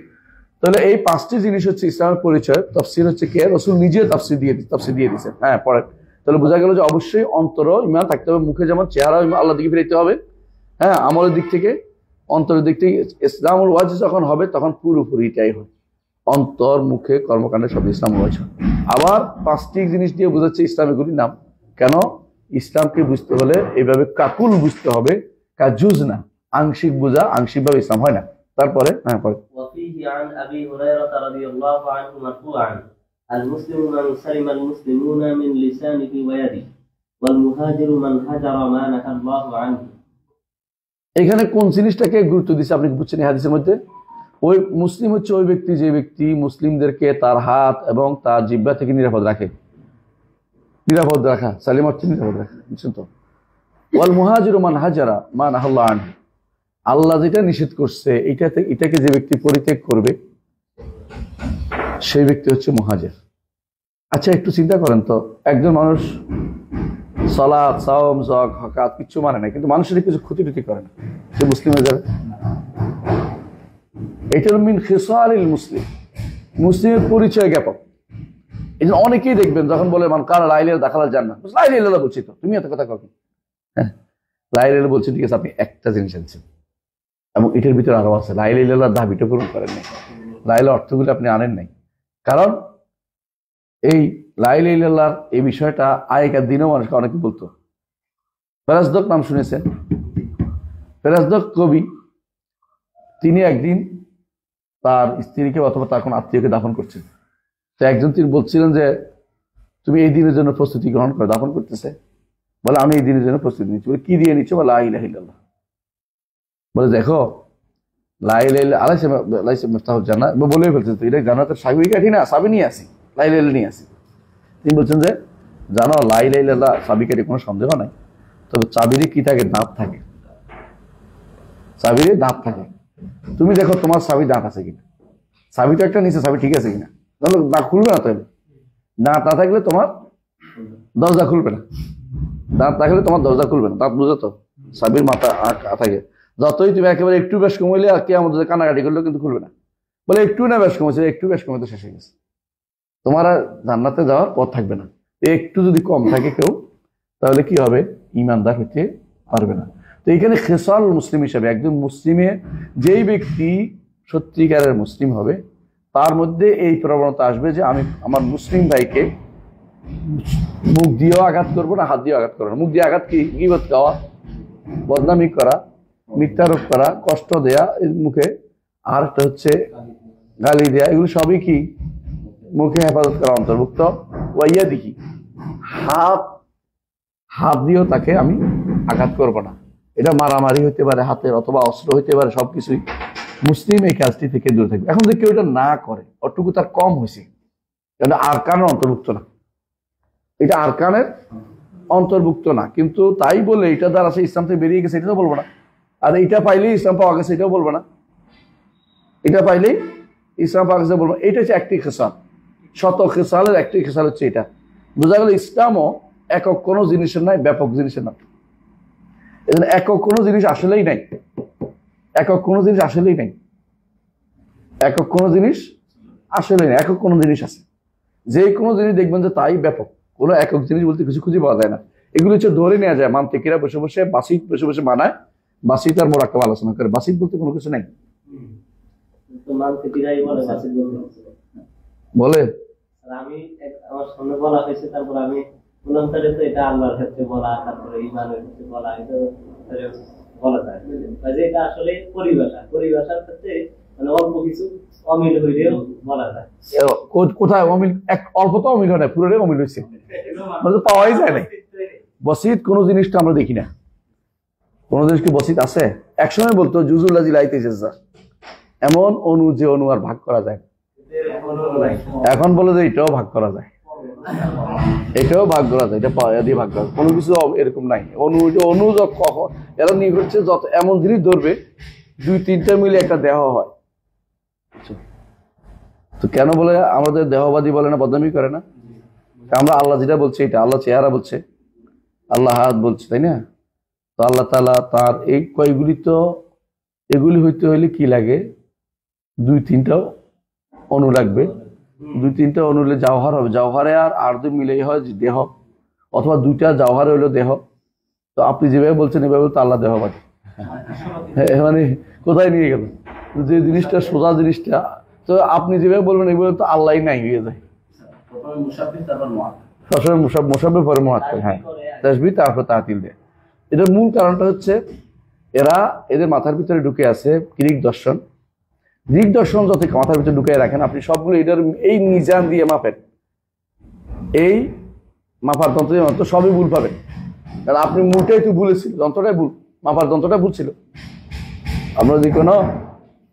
তাহলে এই 5টি জিনিস হচ্ছে ইসলামের পরিচয়। তাফসীর হচ্ছে কে? রাসূল নিজে তাফসীর দিয়ে দিয়েছেন। হ্যাঁ, পড়েন। তাহলে বোঝা গেল যে অবশ্যই অন্তর ঈমান থাকতে হবে, মুখে যেমন চেহারা আল্লাহর দিকে ফিরাইতে হবে, হ্যাঁ, আমলের দিক থেকে, অন্তরের দিক থেকে ইসলামুল ওয়াজিব যখন হবে তখন পুরোপুরিটাই হয়, অন্তর, মুখে, কর্মকাণ্ডে সব ইসলাম ওয়াজিব। আবার 5টি জিনিস দিয়ে বোঝাচ্ছে ইসলামের নাম। কেন? ইসলামকে বুঝতে হলে এইভাবে কাকুল বুঝতে হবে, কাজুজ না, আংশিক বোঝা, আংশিকভাবে ইসলাম হয় না। তারপরে হ্যাঁ, পরে ওয়াফিহি আন আবি হুরায়রা রাদিয়াল্লাহু আনহু মারফুআন আল মুসলিমু মান সালিমা আল মুসলিমুনা মিন লিসানিহি ওয়া ইয়াদিহি ওয়াল মুহাজিরু মান হাজারা মা নাহাল্লাহু আনহু। এখানে কোন জিনিসটাকে গুরুত্ব দিচ্ছে আপনি বুঝছেন এই হাদিসের মধ্যে? ওই মুসলিম হচ্ছে ওই ব্যক্তি যে ব্যক্তি মুসলিমদেরকে তার হাত এবং তার জিহ্বা থেকে নিরাপদ রাখে। নিরাপদ রাখা, সালিম অর্থে নিরাপদ রাখা, বুঝছেন তো? ওয়াল মুহাজিরু মান হাজারা মা নাহাল্লাহু আনহু, আল্লাহ যেটা নিষেধ করছে এটাকে যে ব্যক্তি পরিত্যাগ করবে সেই ব্যক্তি হচ্ছে মুহাজির। আচ্ছা একটু চিন্তা করেন তো, একজন মানুষ সালাত, সাওম, যাকাত কিছু মানে না, কিন্তু মানুষের কিছু ক্ষতি টতি করে না, সে মুসলিম হয়ে যাবে? এটা মিন খিসালিল মুসলিম, মুসলিমের পরিচয় জ্ঞাপক। এই জন্য অনেকেই দেখবেন যখন বলে মান কাল লা ইলাহা দাখালাল জান্নাহ, লা ইলাহা ইল্লাল্লাহ বলছি তো, তুমি এত কথা কখন? হ্যাঁ, লা ইলাহা ইল্লাল্লাহ বলছি, ঠিক আছে, আপনি একটা জিনিস আনছেন এবং এটার ভিতরে আরো আছে, লা ইলাহা ইল্লাল্লাহ দাবিটা পূরণ করেন নাই, লা ইলাহা অর্থগুলো আপনি আনেন নাই। কারণ এই লা ইলাহা ইল্লাল্লাহর এই বিষয়টা আগেকার দিনেও মানুষকে অনেকে বলতো। ফেরাজদক নাম শুনেছেন? ফেরাজদক কবি, তিনি একদিন তার স্ত্রীকে অথবা তার কোন আত্মীয়কে দাফন করছেন। তো একজন তিনি বলছিলেন যে তুমি এই দিনের জন্য প্রস্তুতি গ্রহণ করো। দাফন করতেছে, বলে আমি এই দিনের জন্য প্রস্তুতি নিচ্ছি। বলে কি দিয়ে নিচ্ছ? বলে লা ইলাহা ইল্লাল্লাহ। বলে দেখো লা ইলাহা ইল্লাল্লাহ আলাইহিস মিফতাহুল জান্নাহ বলে ফেলছেন, তো এটা জান্নাতের চাবি কাঠি না, চাবি নিয়ে আসি, লা ইলাহা ইল্লাল্লাহ নিয়ে আসি। তিনি বলছেন যে জানো লা ইলাহা ইল্লাল্লাহ চাবি কাঠি কোনো সন্দেহ নাই, তবে চাবিরে কি থাকে? দাঁত থাকে, চাবিরে দাঁত থাকে। তুমি দেখো তোমার চাবি দাঁত আছে কিনা, চাবি তো একটা নিচে, চাবি ঠিক আছে কিনা, তাহলে দাঁত খুলবে না। তাহলে দাঁত না থাকলে তোমার দরজা খুলবে না, দাঁত থাকলে তোমার দরজা খুলবে না। দাঁত বুঝো তো, চাবির মাথা থাকে, যতই তুমি একেবারে একটু বেশ কমাইলে আর কে আমাদের কানাকাটি করলেও কিন্তু খুলবে না। বলে একটু না বেশ কমেছে, একটু বেশ কমে তো শেষ হয়ে গেছে, তোমার আর জান্নাতে যাওয়ার পথ থাকবে না। একটু যদি কম থাকে কেউ, তাহলে কি হবে? ইমানদার হতে পারবে না। তো এইখানে খেসাল মুসলিম হিসাবে একজন মুসলিমে, যেই ব্যক্তি সত্যিকারের মুসলিম হবে, তার মধ্যে এই প্রবণতা আসবে যে আমি আমার মুসলিম ভাইকে মুখ দিয়েও আঘাত করবো না, হাত দিয়েও আঘাত করবো না। মুখ দিয়ে আঘাত কি? গীবত গাওয়া, বদনামি করা, মিথ্যারোপ করা, কষ্ট দেয়া এর মুখে, আর একটা হচ্ছে গালি দেয়া, এগুলো সবই কি মুখে হেফাজত করা অন্তর্ভুক্ত। ওয়াইয়া দেখি হাত দিয়েও তাকে আমি আঘাত করব না। এটা মারামারি হইতে পারে হাতের, অথবা অস্ত্র হইতে পারে, সবকিছুই মুসলিম এই কাজটি থেকে দূরে থাকবে। এখন যদি কেউ এটা না করে, অটুকু তার কম হয়েছে, এটা আরকানের অন্তর্ভুক্ত না, এটা আরকানের অন্তর্ভুক্ত না, কিন্তু তাই বলে এটা দ্বারা সে ইসলাম থেকে বেরিয়ে গেছে এটা তো বলবো না। আর এটা পাইলেই ইসলাম পাওয়া গেছে এটাও বলবো না, এটা পাইলেই ইসলাম পাওয়া গেছে বলবো। এটা হচ্ছে একটি খেসাল, শত খেসালের একটি খেসাল হচ্ছে এটা। বোঝা গেল ইসলামও একক কোনো জিনিসের নাই, ব্যাপক জিনিসের না। এজন্য একক কোনো জিনিস আসলেই নাই, একক কোনো জিনিস আসলেই নাই, একক কোনো জিনিস আসলেই নাই, একক কোনো জিনিস আছে। যে কোনো জিনিস দেখবেন যে তাই ব্যাপক, কোনো একক জিনিস বলতে কিছু খুঁজে পাওয়া যায় না। এগুলো হচ্ছে ধরে নেওয়া যায়, মান্তিকিরা বসে বসে বাসিত বসে বসে বানায়, বাসিত আর মোরাক্কাব আলোচনা করে। বাসিত বলতে কোনো কিছু নাই বলে। আমি আমার সামনে বলা হয়েছে, তারপর আমি বললাম তাহলে তো এটা আল্লাহর ক্ষেত্রে বলা, তারপরে ইমানের ক্ষেত্রে বলা, এটা বলা যায় যে এটা আসলে পরিভাষার ক্ষেত্রে মানে অল্প কিছু অমিল হইলেও বলা যায়। কোথায় অমিল? অল্প তো অমিল হয় না, পুরোটাই অমিল হয়েছে, মানে পাওয়াই যায় না। বসিত কোন জিনিসটা আমরা দেখি না, কোন জিনিস কি বসিত আছে? একসময় বলতো জুজুল্লাহ জিলাইতে জেজা, এমন অনু যে অনু আর ভাগ করা যায়, এখন বলে যে এটাও ভাগ করা যায়, এটাও ভাগ করা যায়, এটা পাওয়া দিয়ে ভাগ করা যায়, কোনো কিছু এরকম নাই। অনু কখন এরা নিয়ে করছে, যত এমন জিনিস ধরবে 2-3টা মিলে একটা দেহ হয়। তো কেন বলে আমাদের দেহবাদী বলে না, বদনামি করে না? আমরা আল্লাহ যেটা বলছে এটা, আল্লাহ চেহারা বলছে, আল্লাহ হাত বলছে, তাই না? তো আল্লাহ তাআলা তার এই কয়গুলি, তো এগুলি হইতে হইলে কি লাগে? 2-3টা অনু লাগবে, 2-3টা অনু হলে জাওহার হবে, জাওহারে আর দুই মিলেই হয় দেহ, অথবা 2টা জাওহারে হইলো দেহ। তো আপনি যেভাবে বলছেন এভাবে তো আল্লাহ দেহবাদী, মানে কোথায় নিয়ে গেল? যে জিনিসটা সোজা জিনিসটা, তো আপনি যেভাবে বলবেন এগুলো তো আল্লাহ নাই হয়ে যায়। মুসাব্বিহ পরে মুআত্তাল, হ্যাঁ, তাসবিহ তারপর তাতিল দেয়। এটার মূল কারণটা হচ্ছে এদের মাথার ভিতরে ঢুকে আছে গ্রিক দর্শন। গ্রিক দর্শন যত মাথার ভিতরে ঢুকে রাখেন, আপনি সবগুলো এটার এই মিজান দিয়ে মাপেন, এই মাপার যন্ত্র দিয়ে মাত্র সবই ভুল পাবেন। কারণ আপনি মুটাই তো ভুলেছিল, যন্ত্রটাই ভুল, মাপার যন্ত্রটা ভুল ছিল। আপনার যদি কোনো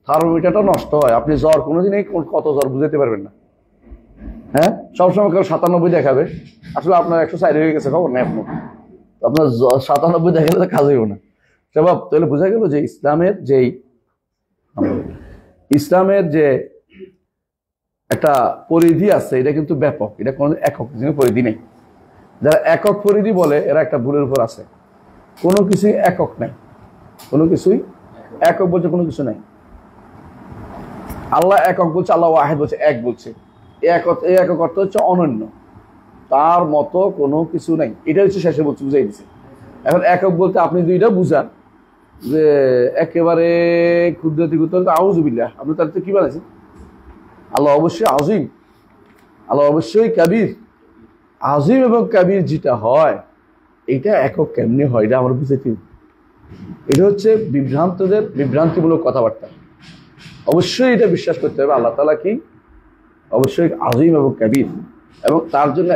থার্মোমিটারটা নষ্ট হয়, আপনি জ্বর কোনোদিনই কত জ্বর বুঝাতে পারবেন না। হ্যাঁ, সবসময় কেউ 97 দেখাবে, আসলে আপনার 104 হয়ে গেছে, খবর নেই আপনার, আপনার 97 দেখা গেলে কাজ হইব না। স্বভাব তাহলে বোঝা গেল যে ইসলামের যে একটা পরিধি আছে এটা কিন্তু ব্যাপক, এটা কোনো একক পরিধি নেই। যারা একক পরিধি বলে এরা একটা ভুলের উপর আছে। কোনো কিছুই একক নাই, কোনো কিছুই একক বলছে কোনো কিছু নাই। আল্লাহ একক বলছে, আল্লাহ ওয়াহিদ বলছে, এক বলছে। এই একক অর্থ হচ্ছে অনন্য, তার মতো কোনো কিছু নাই। এটা হচ্ছে শেষে বলছে, বুঝাই দিচ্ছে। এখন একক বলতে আপনি দুইটা বুঝান যে একেবারে ক্ষুদ্রাতি ক্ষুদ্র আউযুবিল্লাহ, আপনি তার তো কি বানাইছেন? আল্লাহ অবশ্যই আজিম, আল্লাহ অবশ্যই কাবির। আজিম এবং কাবির যেটা হয় এটা একক কেমনি হয় এটা আমরা বুঝেছি। এটা হচ্ছে বিভ্রান্তদের বিভ্রান্তিমূলক কথাবার্তা। অবশ্যই এটা বিশ্বাস করতে হবে আল্লাহ তাআলা কি অবশ্যই আজিম এবং কাবির, এবং তার জন্য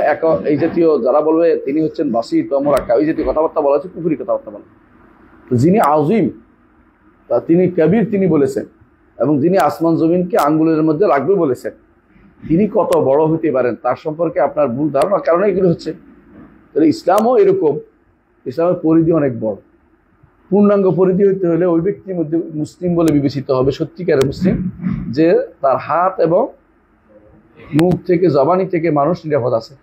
এই জাতীয় যারা বলবে তিনি হচ্ছেন বাসিত বা মুরাক্কাব, এই জাতীয় কথাবার্তা বলা হচ্ছে কুফরি কথাবার্তা বলা। তো যিনি আজিম তা তিনি কাবির তিনি বলেছেন, এবং যিনি আসমান জমিনকে আঙ্গুলের মধ্যে রাখবে বলেছেন, তিনি কত বড় হতে পারেন তার সম্পর্কে আপনার ভুল ধারণার কারণে এগুলো হচ্ছে। তাহলে ইসলামও এরকম, ইসলামের পরিধি অনেক বড়। পূর্ণাঙ্গ পরিধি হইতে হলে ওই ব্যক্তির মধ্যে মুসলিম বলে বিবেচিত হবে, সত্যিকারের মুসলিম, যে তার হাত এবং মুখ থেকে জবানি থেকে মানুষ নিরাপদ আছে,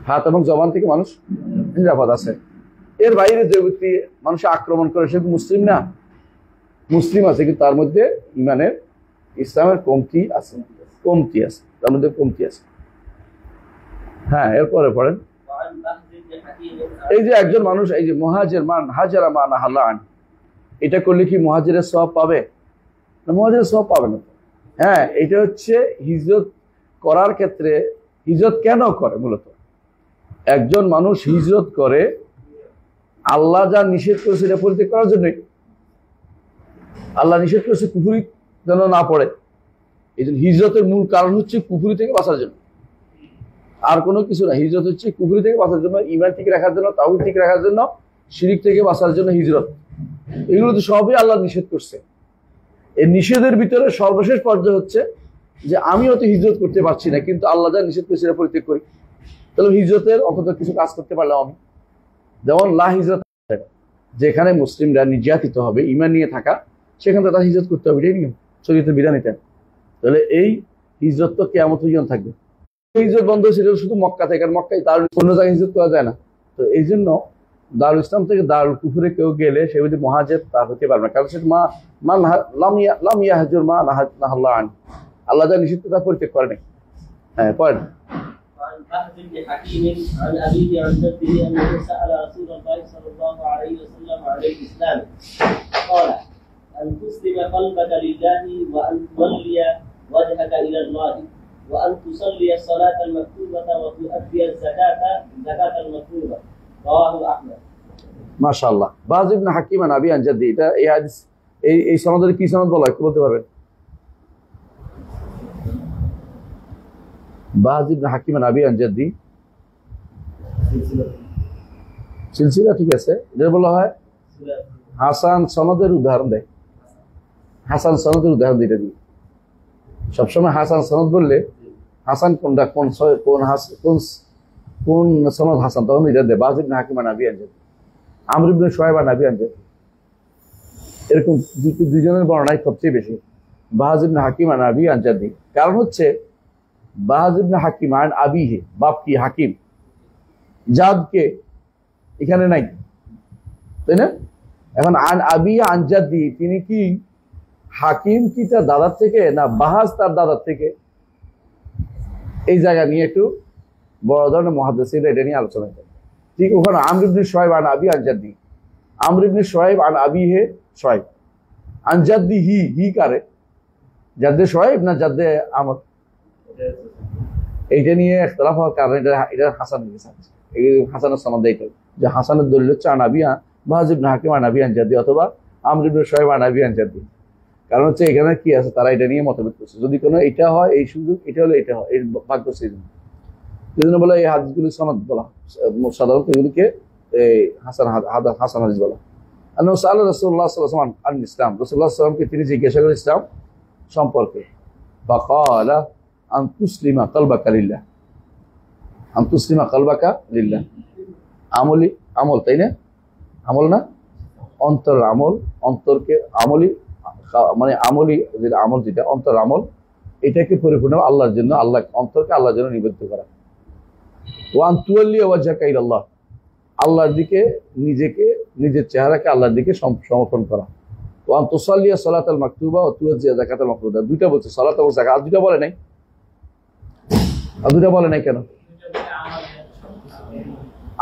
হাত এবং জবান থেকে মানুষ নিরাপদ আছে। এর বাইরে যে ব্যক্তি মানুষ আক্রমণ করে সে মুসলিম না, মুসলিম আছে কিন্তু তার মধ্যে ইমানের ইসলামের কমতি আছে, তার মধ্যে কমতি আছে। হ্যাঁ, এরপরে পড়েন। এই যে একজন মানুষ এই যে মুহাজির মান হাজারা মান হালান, এটা করলে কি মুহাজিরের সওয়াব পাবে না? মুহাজিরের সওয়াব পাবে না। হ্যাঁ, এটা হচ্ছে হিজরত করার ক্ষেত্রে। হিজরত কেন করে? মূলত একজন মানুষ হিজরত করে আল্লাহ যা নিষেধ করেছে সেটা পরিত্যাগ করার জন্যই। আল্লাহ নিষেধ করেছে কুফরি যেন না পড়ে, এই জন্য হিজরতের মূল কারণ হচ্ছে কুফরি থেকে বাঁচার জন্য, আর কোনো কিছু না। হিজরত হচ্ছে কুফরি থেকে বাঁচার জন্য, ঈমান ঠিক রাখার জন্য, তাওহীদ ঠিক রাখার জন্য, শিরক থেকে বাঁচার জন্য হিজরত। এগুলো তো সবই আল্লাহ নিষেধ করছে। এই নিষেধের ভিতরে সর্বশেষ পর্যায়ে হচ্ছে যে আমি হয়তো হিজরত করতে পারছি না, কিন্তু আল্লাহ যা নিষেধ করছে সেটা পরিত্যাগ করি। তাহলে হিজরতের অন্তত কিছু কাজ করতে পারলাম আমি। যেমন লা হিজরত, যেখানে মুসলিমরা নির্যাতিত হবে ঈমান নিয়ে থাকা, সেখানে তারা হিজরত করতে হবে, এটাই নিয়ম, শরীয়তের বিধান এটা। তাহলে এই হিজরত তো কিয়ামত পর্যন্ত থাকবে। হিজরত বন্ধ হয়েছে শুধু মক্কা থেকে, আর মক্কায় তার অন্য জায়গায় হিজরত করা যায় না। তো এই জন্য দারুল ইসলাম থেকে দারুল কুফরে কেউ গেলে সে যদি মুহাজির তার হতে পারবে না, কারণ সে লাম ইয়াহজুর মা নাহাল্লাহ আন, আল্লাহ যা নিষিদ্ধ তা পরিত্যাগ করে নাই। হ্যাঁ, পড়েন। عن بهز بن حكيم عن أبيه عن جده أنه سأل رسول الله صلى الله عليه وسلم عن الإسلام قال أن تسلم قلبك لله وأن تولي وجهك إلى الله وأن تصلي الصلاة المكتوبة وتؤدي الزكاة المفروضة رواه أحمد। ما شاء الله। বাজ ইবনে হাকিম আন আবি আন জাদ্দি, এটা এই হাদিস এই সনদের কি সনদ বলা হয় বলতে পারবেন? বাজ ইবনে হাকিম আন আবি আন জাদ্দি সিলসিলা, ঠিক আছে। এটা বলা হয় হাসান সনদের উদাহরণ দেয়, হাসান সনদের উদাহরণ দিতে দিই। সবসময় হাসান সনদ বললে হাসান কোনটা, কোন সনদ হাসান, তখন এটা দেয় বাজ ইবনে হাকিম আন আবি আন জাদ্দি, আমর ইবনে শুআয়ব আন আবি আন জাদ্দি। এরকম দুজনের বর্ণনায় সবচেয়ে বেশি বাজ ইবনে হাকিম আন আবি আন জাদ্দি। কারণ হচ্ছে বাজ ইবনে হাকিম আন আবিহি, বাপ কি হাকিম, জাদকে এখানে নাই, তাই না? এখন আন আবি আন জাদ্দি, তিনি কি হাকিম কি তার দাদার থেকে না বাহাজ তার দাদার থেকে? এই জায়গা নিয়ে একটু বড় ধরনের মুহাদ্দিসিনরা এটা নিয়ে আলোচনা করে। ঠিক ওখানে আমর ইবনে শুআয়ব আন আবি আন জাদ্দি, আমর ইবনে শুআয়ব আন আবিহি শুআয়ব আন জাদ্দি, হি কারে, জাদ্দে শুআয়ব না জাদ্দে আমর? এইটা নিয়ে ইখতিলাফ হওয়ার কারণে এটা হাসান লিখেছে, এই হাসানের সনদ এইটা যে হাসানের দলিল হচ্ছে আন আবি বাজ ইবনে হাকিম আন আবি আন জাদ্দি অথবা আমর ইবনে শুআয়ব আন আবি আন জাদ্দি। কারণ হচ্ছে এখানে কি আছে, তারা এটা নিয়ে মতভেদ করছে। যদি কোনো এটা হয় এই সুযোগ, এটা হলে এটা হয়, এই ভাগ করছে। এই জন্য বলে এই হাদিসগুলি সনদ বলা, সাধারণত এগুলিকে এই হাসান হাদিস বলা। আল্লাহ রাসূলুল্লাহ সাল্লাল্লাহু আলাইহি ওয়াসাল্লাম আন ইসলাম, রাসূলুল্লাহ সাল্লাল্লাহু আলাইহি ওয়াসাল্লামকে তিনি জিজ্ঞাসা করেন ইসলাম সম্পর্কে। ফাকালা আন তুসলিমা কলবাকা লিল্লাহ, আনতুসলিমা কালবাকা লিল্লাহ, আমল, তাই না? আমল না, অন্তরের আমল, অন্তরকে আমলি, মানে আমলি যেটা আমল, যেটা অন্তর আমল, এটাকে পরিপূর্ণ আল্লাহর জন্য, আল্লাহ অন্তরকে আল্লাহর জন্য নিবেদিত করা। ওয়ান তুয়াল্লি ওয়াজহাকা ইলাল্লাহ, আল্লাহর দিকে নিজেকে, নিজের চেহারাকে আল্লাহর দিকে সমর্পণ করা। ওয়ান তুসাল্লিয়া সালাতাল মাকতুবা ওয়া তুওয়াজ্জিয়া যাকাতাল মাফরুদা, দুইটা বলছে, সালাত এবং যাকাত, আর দুইটা বলে নাই। আর দুইটা বলে নাই কেন?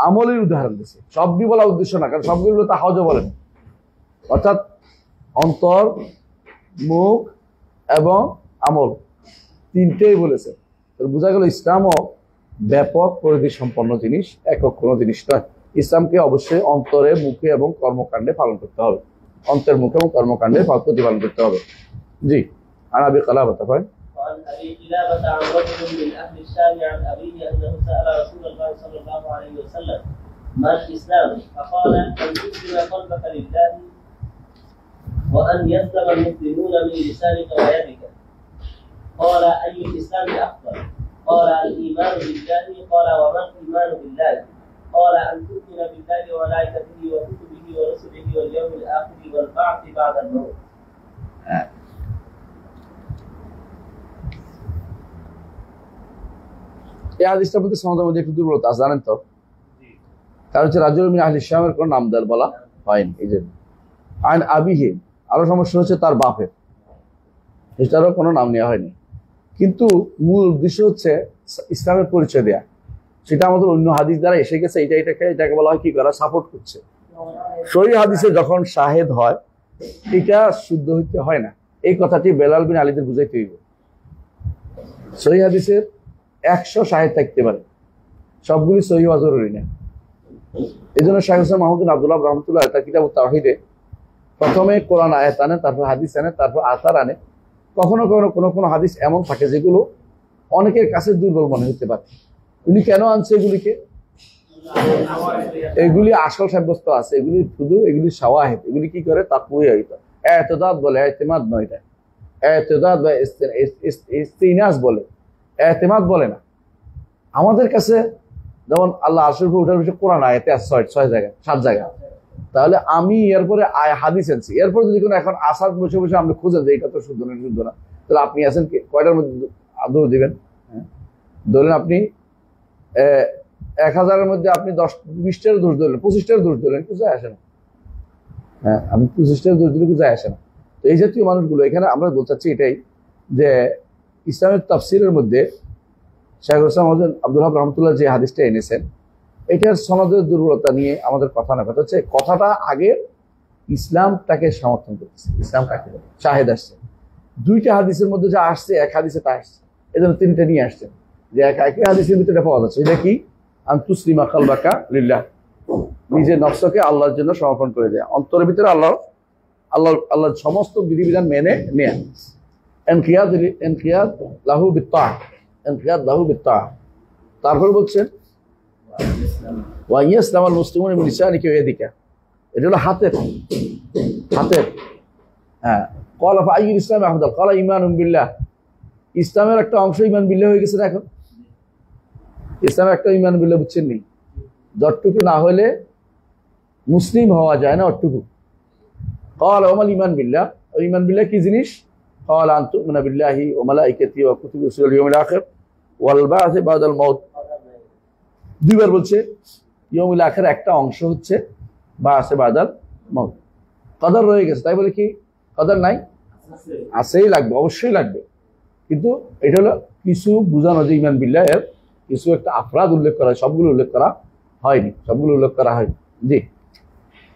আমলের উদাহরণ দিচ্ছে, সবই বলা উদ্দেশ্য না, কারণ সবগুলো তা হজও বলেন, অর্থাৎ অন্তর, মুখ এবং আমল তিনটেই বলেছে। বোঝা গেল ইসলামও ব্যাপক পরিধি সম্পন্ন জিনিস, একক কোনো জিনিস নয়। ইসলামকে অবশ্যই অন্তরে, মুখে এবং কর্মকাণ্ডে পালন করতে হবে, অন্তরের মুখে এবং কর্মকাণ্ডে প্রতিপালন করতে হবে। জি, আর আবি কালাবাতা ভাই وعن ابي قلابه عن رجل من اهل الشام عن ابيه انه سال رسول الله صلى الله عليه وسلم ما الاسلام؟ فقال ان تسلم قلبك لله وان يسلم المسلمون من لسانك ويدك. قال اي الاسلام افضل؟ قال الايمان بالله. قال وما الايمان بالله؟ قال ان تؤمن بالله وملائكته وكتبه ورسله واليوم الاخر والبعث بعد الموت. এই হাদিসটার প্রতি সমাজের মধ্যে একটু দুর্বলতা আছে, জানেন তো? কারণ হচ্ছে রাজুল মিন আহলি শামের কোনো নামদার বলা হয়নি, এই জন্য। আইন আবিহি, আরো সমস্যা হচ্ছে তার বাপের, এটারও কোনো নাম নেওয়া হয়নি। কিন্তু মূল উদ্দেশ্য হচ্ছে ইসলামের পরিচয় দেয়া, সেটা আমাদের অন্য হাদিস দ্বারা এসে গেছে, এটাকে বলা হয় কি করা, সাপোর্ট করছে। সহিহ হাদিসে যখন শাহেদ হয়, এটা শুদ্ধ হইতে হয় না, এই কথাটি বেলাল বিন আলীদের বুঝাইতে হইব। সহিহ হাদিসের 100 শাহেদ থাকতে পারে, সবগুলি সহিহ হওয়া জরুরি না। এই জন্য শাইখ হোসেন মাহমুদ আব্দুল্লাহ রহমতুল্লাহ তার কিতাব তাওহীদে প্রথমে কোরআন আয়াত আনে, তারপর হাদিস আনে, তারপর আসার আনে। কখনো কখনো কোনো কোনো হাদিস এমন থাকে যেগুলো অনেকের কাছে দুর্বল মনে হতে পারে। উনি কেন আনছে এগুলিকে? এগুলি আসল সাব্যস্ত আছে, এগুলি শুধু এগুলি শাওয়াহিদ, এগুলি কি করে তাকওয়িয়া, ইতিদাদ বলে, ইতিমাদ নয়। এটা ইতিদাদ বা ইস্তিনাস বলে, ইতিমাদ বলে না। আমাদের কাছে যেমন আল্লাহ আরশের উপরে ওঠার বিষয়ে কোরআন আয়াতে আছে 6 জায়গায়, 7 জায়গায়। তাহলে আমি এরপরে হাদিস আনছি, এরপর যদি কোনো এখন আসার বসে বসে আপনি খুঁজেন যে এটা তো শুদ্ধ না, শুদ্ধ না, তাহলে আপনি আছেন কয়টার মধ্যে দোষ দিবেন? ধরেন আপনি 1000-এর মধ্যে আপনি 10-20টার দোষ ধরলেন, 25টার দোষ ধরলেন, কিছু যায় আসে না। হ্যাঁ, আপনি 25টার দোষ দিলে কিছু যায় আসে না। তো এই জাতীয় মানুষগুলো, এখানে আমরা বলতে চাচ্ছি এটাই যে ইসলামের তাফসিরের মধ্যে শাইখ হোসেন আব্দুল্লাহ রহমতুল্লাহ যে হাদিসটা এনেছেন, এটার সনদের দুর্বলতা নিয়ে আমাদের কথা না, কথা হচ্ছে কথাটা আগে ইসলামটাকে সমর্থন করতেছে, ইসলামটাকে শাহেদ আসছে। 2টা হাদিসের মধ্যে যা আসছে, এক হাদিসে তা আসছে, এই জন্য 3টা নিয়ে আসছেন, যে একই হাদিসের ভিতরে পাওয়া যাচ্ছে। এটা কি? আন তুসলিমা কালবাকা লিল্লাহ, নিজের নফসকে আল্লাহর জন্য সমর্পণ করে দেয়া, অন্তরের ভিতরে আল্লাহর সমস্ত বিধিবিধান মেনে নেয়া। ইনকিয়াদ লাহু বিত্তাহ, ইনকিয়াদ লাহু বিত্তাহ। তারপর বলছেন ওয়া ইয়াসলামাল মুসলিমুনা মিন লিসানিকা ওয়া ইয়াদিকা, এটা হলো হাতের। হ্যাঁ, ক্বালা ফা আইয়ুল ইসলামি আফদাল? ক্বালা ঈমানুন বিল্লাহ। ইসলামের একটা অংশ ঈমান বিল্লাহ হয়ে গেছে না এখন? ইসলামের একটা ঈমান বিল্লাহ বুঝছেন নি? যতটুকু না হলে মুসলিম হওয়া যায় না, অতটুকু। ক্বালা ওয়া মাল ঈমান বিল্লাহ, ঈমান বিল্লাহ কি জিনিস? ক্বালা আন তু'মিনা বিল্লাহি ওয়া মালাইকাতিহি ওয়া কুতুবিহি ওয়া রুসুলিহি ওয়াল ইয়াউমিল আখির ওয়াল বা'থি বা'দাল মাউত। 2বার বলছে ইয়াউমুল আখির একটা অংশ হচ্ছে বা'থি বা'দাল মাউত। কদর রয়ে গেছে, তাই বলে কি কদর নাই? আছেই, লাগবে, অবশ্যই লাগবে। কিন্তু এটা হলো কিছু বোঝানো যে ঈমান বিল্লাহ এর কিছু একটা আফরাদ উল্লেখ করা, সবগুলো উল্লেখ করা হয়নি, সবগুলো উল্লেখ করা হয়নি। জি,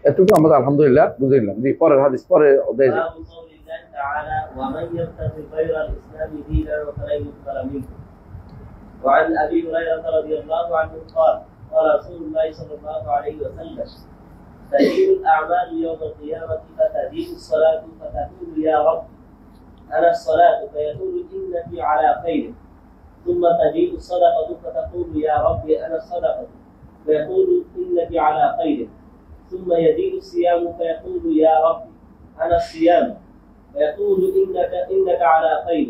এটুকু আমরা আলহামদুলিল্লাহ বুঝে নিলাম। জি, পরের হাদিস, পরের অধ্যায়। وعن ابي هريره رضي الله عنه قال قال رسول الله صلى الله عليه وسلم تزيد الاعمال يوم القيامه فتزيد الصلاه فتقول يا رب انا الصلاه فيقول انك على خير ثم تزيد الصدقه فتقول يا رب انا الصدقه فيقول انك على خير ثم يزيد الصيام فيقول يا رب انا الصيام فيقول انك على خير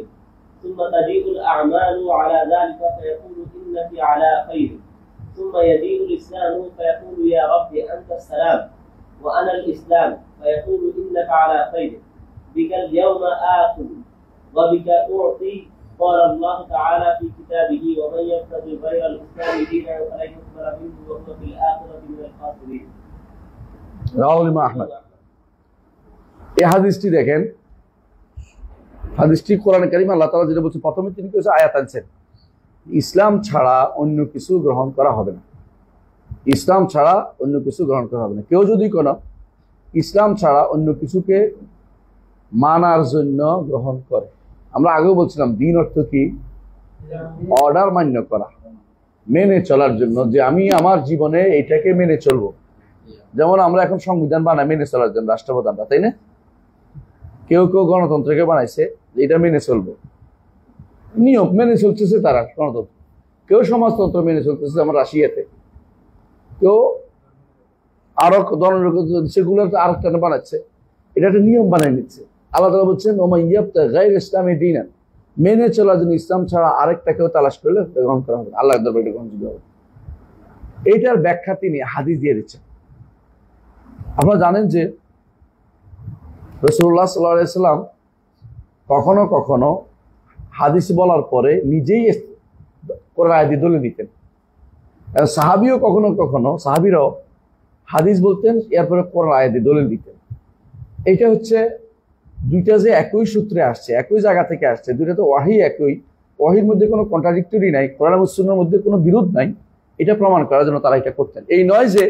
ثم تجيء الأعمال على ذلك فيقول إنك على خير ثم يجيء الإسلام فيقول يا رب أنت السلام وأنا الإسلام فيقول إنك على خير بك اليوم آخذ وبك أعطي قال الله تعالى في كتابه ومن يبتغي غير الإسلام دينا فلن يقبل منه وهو في الآخرة من الخاسرين রাওয়াহ ইমাম আহমদ। এই হাদিসটি দেখেন, হাদিসটি কোরআনে কারিম আল্লাহ তাআলা যেটা বলছে, প্রথমে তিনি কিছু আয়াত আনছেন, ইসলাম ছাড়া অন্য কিছু গ্রহণ করা হবে না, ইসলাম ছাড়া অন্য কিছু গ্রহণ করা হবে না। কেউ যদি কোনো ইসলাম ছাড়া অন্য কিছুকে মানার জন্য গ্রহণ করে, আমরা আগেও বলছিলাম দিন অর্থ কি? অর্ডার মান্য করা, মেনে চলার জন্য, যে আমি আমার জীবনে এটাকে মেনে চলবো। যেমন আমরা এখন সংবিধান বানাই মেনে চলার জন্য, রাষ্ট্রপ্রধানরা, তাই না? কেউ কেউ গণতন্ত্রকে বানাইছে এটা মেনে চলবো, নিয়ম মেনে চলতেছে তারা গণতন্ত্র। কেউ সমাজতন্ত্র মেনে চলতেছে আমার রাশিয়াতে, কেউ আরো সেগুলো আরেকটা বানাচ্ছে, এটা একটা নিয়ম বানাই নিচ্ছে। আল্লাহ তাআলা বলছেন ওমান ইয়াবতাগি গায়রা ইসলামি দীনান, মেনে চলার জন্য ইসলাম ছাড়া আরেকটা কেউ তালাশ করলে গ্রহণ করা হবে, আল্লাহর দরবারে এটা গ্রহণযোগ্য হবে। এইটার ব্যাখ্যা তিনি হাদিস দিয়ে দিচ্ছেন। আপনারা জানেন যে রাসূলুল্লাহ সাল্লাল্লাহু আলাইহি ওয়াসাল্লাম কখনো কখনো হাদিস বলার পরে নিজেই কোরআন আয়াত দিয়ে দলিল দিতেন। সাহাবীও কখনো কখনো, সাহাবীরাও হাদিস বলতেন, এরপরে কোরআন আয়াত দিয়ে দলিল দিতেন। এইটা হচ্ছে দুইটা যে একই সূত্রে আসছে, একই জায়গা থেকে আসছে, দুইটা তো ওয়াহি একই, ওয়াহির মধ্যে কোনো কন্ট্রাডিক্টরি নাই, কোরআন এবং সুন্নাহর মধ্যে কোনো বিরোধ নাই, এটা প্রমাণ করার জন্য তারা এটা করতেন। এই নয় যে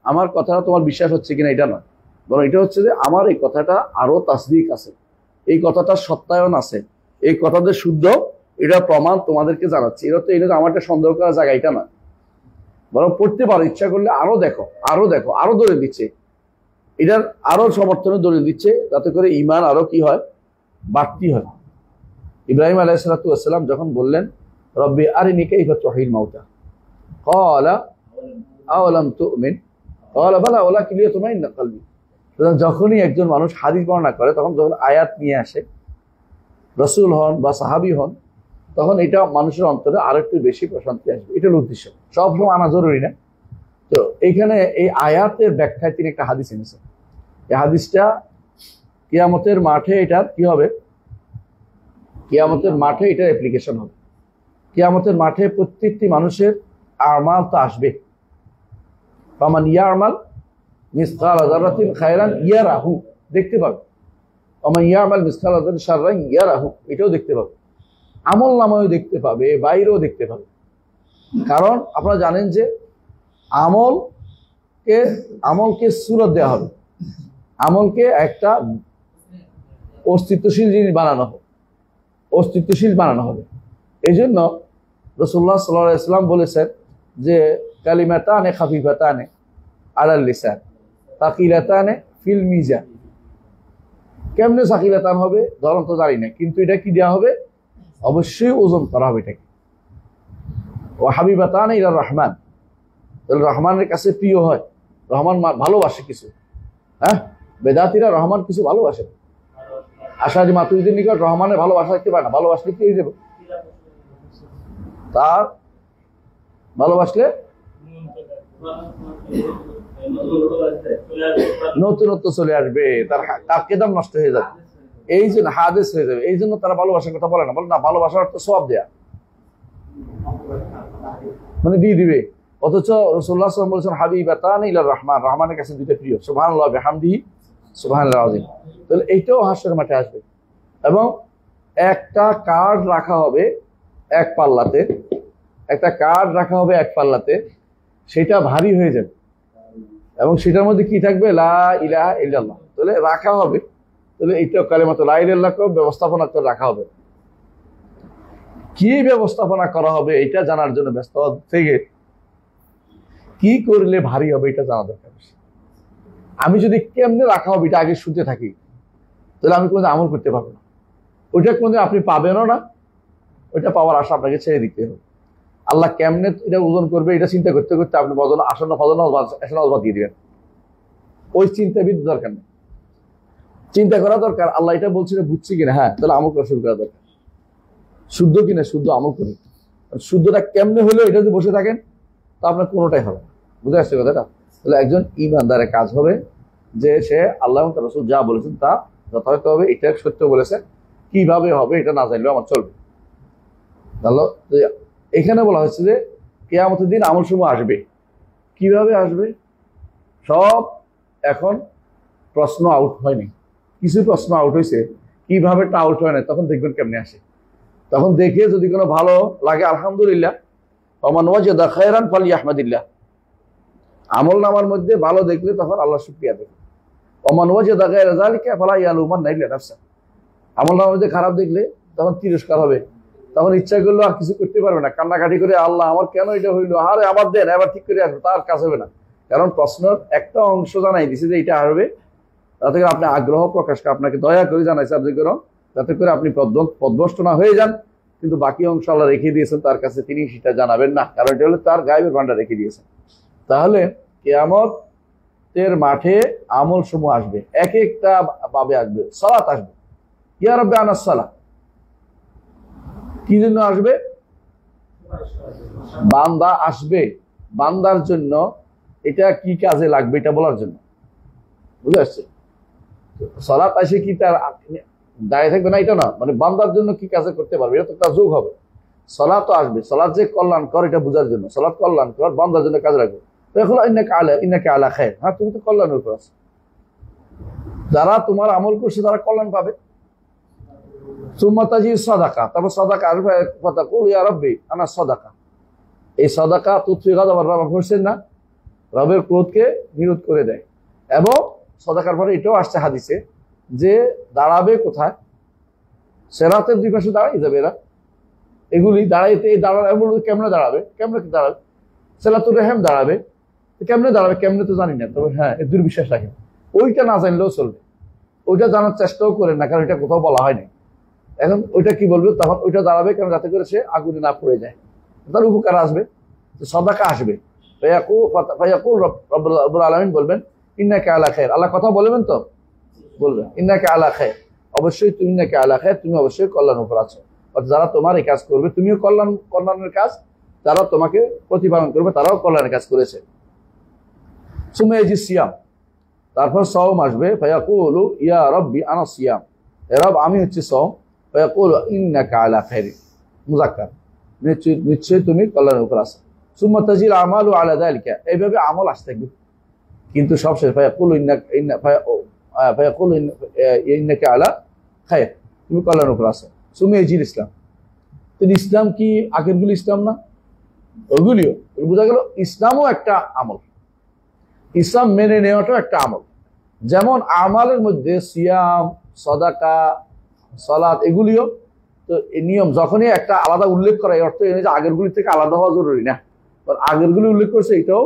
আমার কথাটা তোমার বিশ্বাস হচ্ছে কিনা, এটা নয়, বরং এটা হচ্ছে যে আমার এই কথাটা আরো তাসদিক আছে, এই কথাটার সত্যায়ন আছে, এই কথাটা শুদ্ধ, এটা প্রমাণ তোমাদেরকে জানাচ্ছি। এটা তো এটা আমারটা সন্দেহ করার জায়গা, এটা নয়, বরং পড়তে পারো, ইচ্ছা করলে আরো দেখো, আরো দেখো, আরো দলিল দিচ্ছে, এটার আরো সমর্থনে দলিল দিচ্ছে, যাতে করে ঈমান আরো কি হয়, বাড়তি হয়। ইব্রাহিম আলাইহিস সালাতু ওয়াস সালাম যখন বললেন রব্বি আরিনি কাইফা তুহিল মাউতা ক্বালা আওয়ালাম তুমিন ক্বালা বালা ওয়ালাকিন লিয়াতমাইন্না কলবি। যখনই একজন মানুষ হাদিস বর্ণনা করে, তখন যখন আয়াত নিয়ে আসে, রাসূল হন বা সাহাবী হন, তখন এটা মানুষের অন্তরে আরো একটু বেশি প্রশান্তি আসবে। এটার উদ্দেশ্য, সবসময় আনা জরুরি না। তো এইখানে এই আয়াতের ব্যাখ্যায় তিনি একটা হাদিস এনেছেন। এই হাদিসটা কিয়ামতের মাঠে এটার কি হবে, কিয়ামতের মাঠে এটার অ্যাপ্লিকেশন হবে। কিয়ামতের মাঠে প্রত্যেকটি মানুষের আমাল তো আসবে, ফামান ইয়ামাল মিসকালা যারাতিন খায়রান ইয়ারাহু, দেখতে পাবে, ওমান ইয়ামাল মিসকালা যারাতিন শাররান ইয়ারাহু, এটাও দেখতে পাবে, আমল নামায়ও দেখতে পাবে, বাইরেও দেখতে পাবে। কারণ আপনারা জানেন যে আমলকে সূরত দেওয়া হবে, আমলকে একটা অস্তিত্বশীল জিনিস বানানো হবে, অস্তিত্বশীল বানানো হবে। এই জন্য রাসূলুল্লাহ সাল্লাল্লাহু আলাইহি ওয়াসাল্লাম বলেছেন যে কালিমাতানে খাফিফাতানে আলাল লিসান তাকিলাতানে ফিল মিজান। কেমনে সাকিলাতান হবে ধরন তো জানি না, কিন্তু এটা কি দেওয়া হবে, অবশ্যই ওজন করা হবে এটাকে। ও হাবিবাতানে ইলা রহমান, তাহলে রহমানের কাছে প্রিয় হয়, রহমান ভালোবাসে কিছু, হ্যাঁ, বেদাতিরা রহমান কিছু ভালোবাসে, আশারি মাতুরিদের নিকট রহমানের ভালোবাসা দেখতে পায় না, ভালোবাসলে কি হয়ে যাবে, তার ভালোবাসলে নতুনত্ব চলে আসবে, তার কেদাম নষ্ট হয়ে যাবে, এই জন্য হাদিস হয়ে যাবে। এই জন্য তারা ভালোবাসার কথা বলে না, বলে না ভালোবাসার অর্থ সওয়াব দেয়া, মানে দিয়ে দিবে। অথচ রাসূলুল্লাহ সাল্লাল্লাহু আলাইহি ওয়াসাল্লাম বলেছেন হাবিবাতানি ইলা রহমান, রহমানের কাছে দুইটা প্রিয়, সুবহানাল্লাহ ওয়া বিহামদিহি সুবহানাল্লাহিল আযীম। তাহলে এইটাও হাসরের মাঠে আসবে, এবং একটা কার্ড রাখা হবে এক পাল্লাতে, একটা কার্ড রাখা হবে এক পাল্লাতে, সেটা ভারী হয়ে যাবে, এবং সেটার মধ্যে কি থাকবে, লা ইলাহা ইল্লাল্লাহ, তাহলে রাখা হবে। তাহলে এইটাও কালিমাতুল লা ইলাহা ইল্লাল্লাহকে ব্যবস্থাপনা করে রাখা হবে। কি ব্যবস্থাপনা করা হবে এটা জানার জন্য ব্যস্ত থেকে কি করলে ভারী হবে এটা জানা দরকার। আমি যদি কেমনে রাখা হবে এটা আগে শুনতে থাকি, তাহলে আমি কোনোদিন আমল করতে পারবো না, ওইটা কোনোদিন আপনি পাবেনও না, ওইটা পাওয়ার আশা আপনাকে ছেড়ে দিতে হবে। আল্লাহ কেমনে এটা ওজন করবে এটা চিন্তা করতে করতে আপনি আসন্ন ফজল দিয়ে দিবেন, ওই চিন্তাবিদ দরকার নেই, চিন্তা করা দরকার আল্লাহ এটা বলছে বুঝছি কিনা, হ্যাঁ তাহলে আমল করা শুরু করা দরকার। শুদ্ধ কিনা, শুদ্ধ আমল করি। শুদ্ধটা কেমনে হলো এটা যদি বসে থাকেন তা আপনার কোনোটাই হবে না। বুঝে আসছে কথাটা? তাহলে একজন ইমানদারের কাজ হবে যে সে আল্লাহ এবং তার রাসূল যা বলেছেন তা যথাযথ হবে, এটা সত্য বলেছে, কিভাবে হবে এটা না জানলেও আমার চলবে। তাহলে এখানে বলা হচ্ছে যে কিয়ামতের দিন আমল সমূহ আসবে। কিভাবে আসবে? সব এখন প্রশ্ন আউট হয়নি, কিছু প্রশ্ন আউট হয়েছে, কিভাবে টা আউট হয় না, তখন দেখবেন কেমনে আসে। তখন দেখে যদি কোনো ভালো লাগে আলহামদুলিল্লাহ, ওমান ওয়াজাদা খায়রান ফালিয়াহমাদিল্লাহ, আমল নামার মধ্যে ভালো দেখলে তখন আল্লাহ শুকরিয়া দেবে। ওমান ওয়াজাদা গায়রা যালিকা ফালা ইয়ালুমান্না ইল্লা নাফসা, আমল নামার মধ্যে খারাপ দেখলে তখন তিরস্কার হবে, তখন ইচ্ছা করলেও আর কিছু করতে পারবে না, কান্নাকাটি করে আল্লাহ আমার কেন এটা হইলো, আরে আবার দেন, এবার ঠিক করে আসবে, তার কাজ হবে না। কারণ প্রশ্নের একটা অংশ জানাই দিছে যে এটা আসবে, তাতে করে আপনি আগ্রহ প্রকাশ করে আপনাকে দয়া করে জানাইছে আপনি করুন, যাতে করে আপনি পদভ্রষ্ট না হয়ে যান। কিন্তু বাকি অংশ আল্লাহ রেখে দিয়েছেন তার কাছে, তিনি সেটা জানাবেন না, কারণ এটা হলো তার গায়েবের ভান্ডার রেখে দিয়েছেন। তাহলে কিয়ামতের মাঠে আমল সমূহ আসবে, এক একটা ভাবে আসবে। সালাত আসবে, ইয়া রাব্বি আনাস সালাহ, কি জন্য আসবে? বান্দা আসবে, বান্দার জন্য এটা কি কাজে লাগবে এটা বলার জন্য। বুঝে আসছে? সালাত আসে কি তার দাঁড়িয়ে থাকবে না এটা না, মানে বান্দার জন্য কি কাজে করতে পারবে এটা তো একটা যোগ হবে। সালাত তো আসবে, সালাত যে কল্যাণ কর এটা বোঝার জন্য, সালাত কল্যাণ কর বান্দার জন্য কাজে লাগবে। এখন ইন্নাকা আলা খায়র, হ্যাঁ তুমি তো কল্যাণের উপর আছো, যারা তোমার আমল করছে তারা কল্যাণ পাবে। সুম্মা তাজি সাদাকা, তারপর সাদাকা আসবে, কথা কুল ইয়া রাব্বি আনা সাদাকা, এই সাদাকা তুতফি গাদাবার রব করছেন না, রবের ক্রোধকে নিরোধ করে দেয়। এবং সাদাকার পরে এটাও আসছে হাদিসে যে দাঁড়াবে কোথায়? সিরাতের দুই পাশে দাঁড়াই যাবে এরা, এগুলি দাঁড়াইতে দাঁড়াবে, কেমনে দাঁড়াবে, কেমনে দাঁড়াবে? সিরাতুর রহম দাঁড়াবে, কেমনে দাঁড়াবে, কেমনে তো জানি না, তবে হ্যাঁ এর দুর্বিশ্বাস রাখেন, ওইটা না জানলেও চলবে, ওইটা জানার চেষ্টাও করেন না, কারণ এটা কোথাও বলা হয়নি। এখন ওইটা কি বলবে? তখন ওইটা দাঁড়াবে কেন? যাতে করে সে আগুনে না পড়ে যায়, তার উপকার আসবে, সাদাকা আসবে। রব্বুল আলামিন বলবেন ইন্নাকা আলা খায়র, আল্লাহ কথা বলবেন তো বলবেন ইন্নাকা আলা খায়র, অবশ্যই তুমি ইন্নাকা আলা খায়র, তুমি অবশ্যই কল্যাণের উপর আছো। অর্থাৎ যারা তোমার এই কাজ করবে তুমিও কল্যাণের কাজ, যারা তোমাকে প্রতিপালন করবে তারাও কল্যাণের কাজ করেছে। সুম্মা ইয়াজি সিয়াম, তারপর সওম আসবে, ফায়াকুলু ইয়া রাব্বি আনা সিয়াম, হে রব আমি হচ্ছে সওম, ফায়াকুলু ইন্নাকা আলা খায়র, মুযাক্কার, নিশ্চয়ই তুমি কল্যাণের উপর আছো। সুম্মা তাজিল আমালু আলা যালিকা, এইভাবে আমল আসতে থাকবে, কিন্তু সবশেষ ফায়াকুলু ইন্নাকা আলা খায়র, তুমি কল্যাণের উপর আছো। সুম্মা ইয়াজিল ইসলাম, তো ইসলাম কি আগেরগুলো ইসলাম না? ওগুলিও বোঝা গেল ইসলামও একটা আমল, ইসলাম মেনে নেওয়াটাও একটা আমল। যেমন আমালের মধ্যে সিয়াম, সাদাকা, সালাত এগুলিও তো নিয়ম, যখনই একটা আলাদা উল্লেখ করা এই অর্থ যে আগেরগুলি থেকে আলাদা হওয়া জরুরি না, আগেরগুলি উল্লেখ করছে এটাও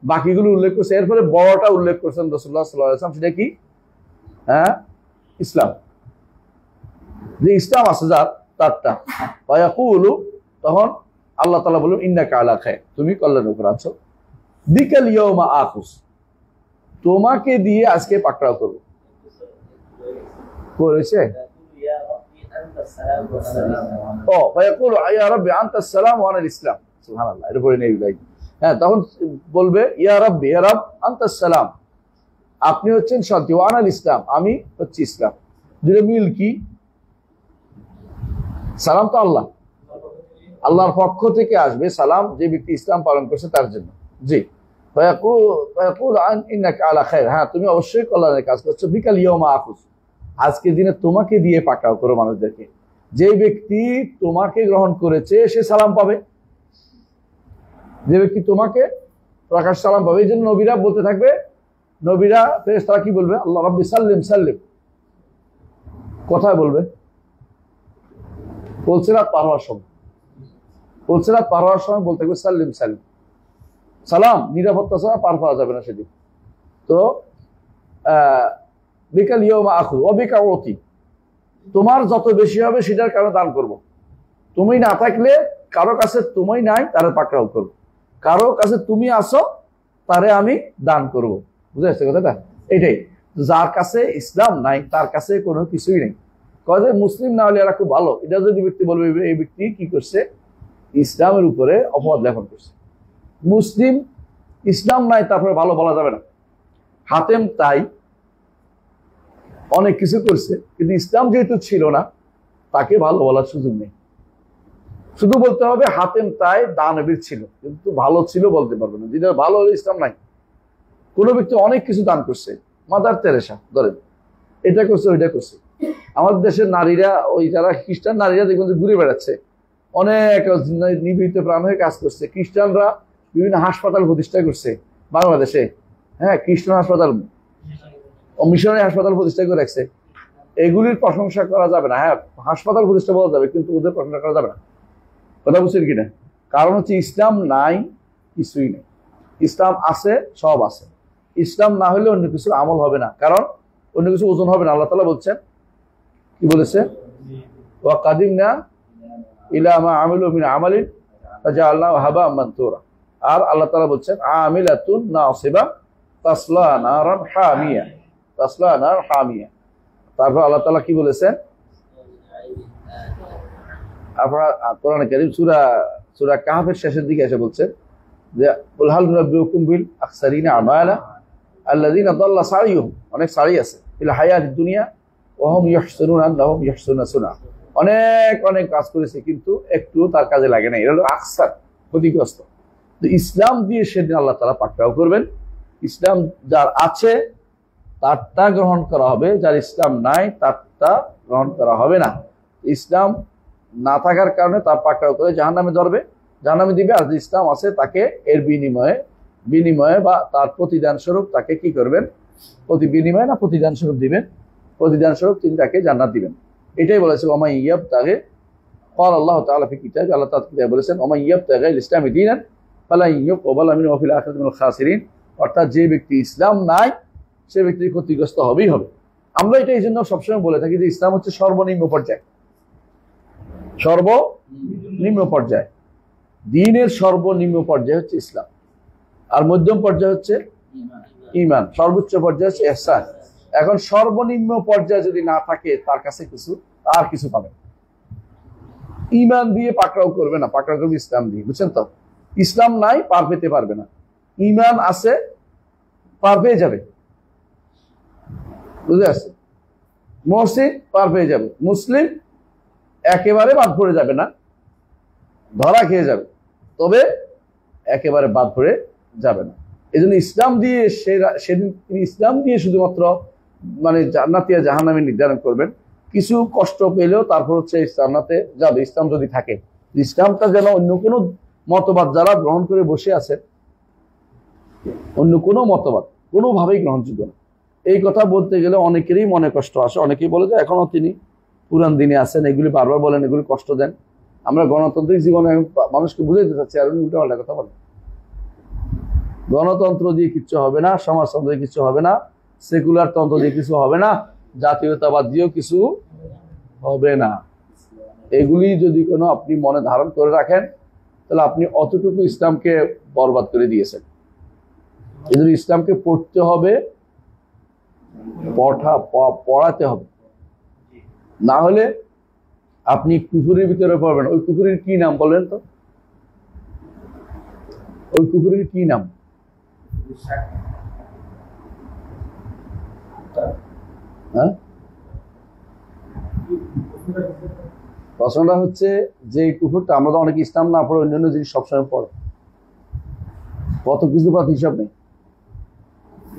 বাকিগুলো উল্লেখ করছে, এরপরে বড়টা উল্লেখ করছেন রাসূলুল্লাহ সাল্লাল্লাহু আলাইহি ওয়াসাল্লাম, সেটা কি? হ্যাঁ ইসলাম, যে ইসলাম আছে যার তারটা। ফায়াকুলু, তখন আল্লাহ তাআলা বললেন ইন্নাকা আলা খায়র, তুমি কল্যাণের উপর আছো। বিকাল ইয়াউমা আখুস, তোমাকে দিয়ে আজকে পাকড়াও করব। করেছে ও ফায়াকুলু ইয়া রাব্বি আনতাস সালাম ওয়া আনাল ইসলাম, সুবহানাল্লাহ, এর পরে নেই ভাই। হ্যাঁ তখন বলবে ইয়া রাব্বি, হে রব, আনতাস সালাম, আপনি হচ্ছেন শান্তি, ওয়া আনাল ইসলাম, আমি হচ্ছি ইসলাম। দুটো মিল কি? সালাম তো আল্লাহ, আল্লাহর পক্ষ থেকে আসবে সালাম, যে ব্যক্তি ইসলাম পালন করছে তার জন্য। জি, ফায়াকুলু ইন্নাকা আলা খায়র, হ্যাঁ তুমি অবশ্যই কল্যাণের কাজ করছো। বিকাল ইয়াউমা আখুস, আজকের দিনে তোমাকে দিয়ে পাকড়াও করো মানুষদেরকে, যে ব্যক্তি তোমাকে গ্রহণ করেছে সে সালাম পাবে, যে ব্যক্তি তোমাকে প্রকাশ সালাম পাবে। এই জন্য নবীরা বলতে থাকবে, নবীরা ফেরেশতারা কি বলবে? আল্লাহ রাব্বি সাল্লিম সাল্লিম, কোথায় বলবে? পুলসিরাত পার হওয়ার সময়, পুলসিরাত পার হওয়ার সময় বলতে থাকবে সাল্লিম সাল্লিম, সালাম, নিরাপত্তা ছাড়া পার পাওয়া যাবে না সেদিন। তো বিকাল ইয়াউমা আখু ওয়া বিকা উতি, তোমার যত বেশি হবে সেটার কারণে দান করব। তুমি না থাকলে কারো কাছে তুমি নাই, তারে পাকড়াও করব, কারো কাছে তুমি আসো তারে আমি দান করব। বুঝে আসছে কথাটা? এটাই, যার কাছে ইসলাম নাই তার কাছে কোনো কিছুই নেই, কয় যে মুসলিম না হলে এরা খুব ভালো, এটা যদি ব্যক্তি বলবে এই ব্যক্তি কি করছে, ইসলামের উপরে অপবাদ লেখন করছে। মুসলিম ইসলাম নাই তারপরে ভালো বলা যাবে না। হাতেম তাই অনেক কিছু করছে, কিন্তু ইসলাম যেহেতু ছিল না তাকে ভালো বলার সুযোগ নেই। শুধু বলতে হবে হাতেম তাই দানবীর ছিল, কিন্তু ভালো ছিল বলতে পারবে না, যেটা ভালো হলে ইসলাম নাই। কোন ব্যক্তি অনেক কিছু দান করছে, মাদার তেরেসা ধরেন, এটা করছে ওইটা করছে। আমাদের দেশের নারীরা, ওই যারা খ্রিস্টান নারীরা দেখবেন যে ঘুরে বেড়াচ্ছে, অনেক নিবেদিত প্রাণ হয়ে কাজ করছে। খ্রিস্টানরা বিভিন্ন হাসপাতাল প্রতিষ্ঠা করছে বাংলাদেশে, হ্যাঁ, খ্রিস্টান হাসপাতাল ও মিশনারি হাসপাতাল প্রতিষ্ঠা করে রাখছে। এগুলির প্রশংসা করা যাবে না। হ্যাঁ, হাসপাতাল প্রতিষ্ঠা বলা যাবে, কিন্তু ওদের প্রশংসা করা যাবে না। কথা বুঝছেন কিনা? কারণ হচ্ছে ইসলাম নাই, কিছুই নেই। ইসলাম আছে, সব আছে। ইসলাম না হলে অন্য কিছুর আমল হবে না, কারণ অন্য কিছু ওজন হবে না। আল্লাহ তাআলা বলছেন, কি বলেছে? ওয়া কাদিমনা ইলা মা আমিলু মিন আমালিন ফাজআলনাহু হাবা'আম মানথুরা। আর আল্লাহ তাআলা বলছেন আমিলাতুন নাসিবা তাসলা নারান হামিয়া, তাসলা নার হামিয়া। তারপর আল্লাহ তাআলা কি বলেছেন? আপনারা কোরআনে কারীম সূরা কাহফের শেষের দিকে এসে বলছেন যে কুল হাল নুনাব্বিউকুম বিল আকসারিনা আমালা আল্লাযীনা দাল্লা সাইয়ুহুম, অনেক সাই আছে, ফিল হায়াতিদ দুনিয়া ওয়া হুম ইয়াহসানুনা আন্নাহুম ইয়াহসানুনা সুনা। অনেক অনেক কাজ করেছে, কিন্তু একটুও তার কাজে লাগে না। এটা হলো আকসার, ক্ষতিগ্রস্ত। তো ইসলাম দিয়ে সেদিন আল্লাহ তাআলা পাকড়াও করবেন। ইসলাম যার আছে তারটা গ্রহণ করা হবে, যার ইসলাম নাই তারটা গ্রহণ করা হবে না। ইসলাম না থাকার কারণে তার পাকড়াও করে জাহান্নামে ধরবে, জাহান্নামে দিবে। আর ইসলাম আছে তাকে এর বিনিময়ে বা তার প্রতিদান স্বরূপ তাকে কি করবেন? বিনিময়ে না প্রতিদান স্বরূপ দিবেন, প্রতিদান স্বরূপ তিনি তাকে জান্নাত দিবেন। এটাই বলেছে ওমাই ইয়াবতাগি, ক্বাল আল্লাহ তাআলা ফি কিতাবি, আল্লাহ তাআলা বলেছেন ওমাই ইয়াবতাগি আল ইসলামি দীনান ফালা ইউকবালা মিনহু ফিল আখিরাতি মিনাল খাসিরিন। অর্থাৎ যে ব্যক্তি ইসলাম নাই সে ব্যক্তি ক্ষতিগ্রস্ত হবেই হবে। আমরা এটা এই জন্য সবসময় বলে থাকি যে ইসলাম হচ্ছে সর্বনিম্ন পর্যায়, সর্বনিম্ন পর্যায়। দ্বীনের সর্বনিম্ন পর্যায় হচ্ছে ইসলাম, আর মধ্যম পর্যায় হচ্ছে ঈমান, সর্বোচ্চ পর্যায় হচ্ছে ইহসান। এখন সর্বনিম্ন পর্যায়ে যদি না থাকে তার কাছে কিছু, আর কিছু পাবে। ঈমান দিয়ে পাকড়াও করবে না, পাকড়াও করবে ইসলাম দিয়ে। বুঝছেন তো? ইসলাম নাই, পার পেতে পারবে না। ঈমান আছে, পার পেয়ে যাবে। বুঝে আসছে? মুহসিন পার পেয়ে যাবে, মুসলিম একেবারে বাদ পড়ে যাবে না, ধরা খেয়ে যাবে, তবে একেবারে বাদ পড়ে যাবে না। এই জন্য ইসলাম দিয়ে সেদিন তিনি ইসলাম দিয়ে শুধুমাত্র মানে জান্নাতি আর জাহান্নামে নির্ধারণ করবেন। কিছু কষ্ট পেলেও তারপর হচ্ছে জান্নাতে যাবে, ইসলাম যদি থাকে। ইসলামটা যেন অন্য কোনো মতবাদ যারা গ্রহণ করে বসে আছে, অন্য কোনো মতবাদ কোনোভাবেই গ্রহণযোগ্য না। এই কথা বলতে গেলে অনেকেরই মনে কষ্ট আসে। অনেকেই বলে যে এখনো তিনি পুরান দিনে আছেন, এগুলি বারবার বলেন, এগুলি কষ্ট দেন। আমরা গণতান্ত্রিক জীবনে মানুষকে বুঝে দিতে চাচ্ছি, আর উনি উল্টা পাল্টা কথা বলেন। গণতন্ত্র দিয়ে কিচ্ছু হবে না, সমাজতন্ত্র দিয়ে কিছু হবে না, সেকুলার তন্ত্র দিয়ে কিছু হবে না, জাতীয়তাবাদ দিয়েও কিছু হবে না। এগুলি যদি কোনো আপনি মনে ধারণ করে রাখেন তাহলে আপনি অতটুকু ইসলামকে বরবাদ করে দিয়েছেন। এই জন্য ইসলামকে পড়তে হবে, পড়াতে হবে, না হলে আপনি কুফুরের ভিতরে পড়বেন। ওই কুফুরের কি নাম বলেন তো? ওই কুফুরের কি নাম? হ্যাঁ, প্রশ্নটা হচ্ছে যে কুফুরটা আমরা তো অনেক ইসলাম না পড়ে অন্যান্য জিনিস সবসময় পড়ে, কত কিছু কথা হিসাব নেই।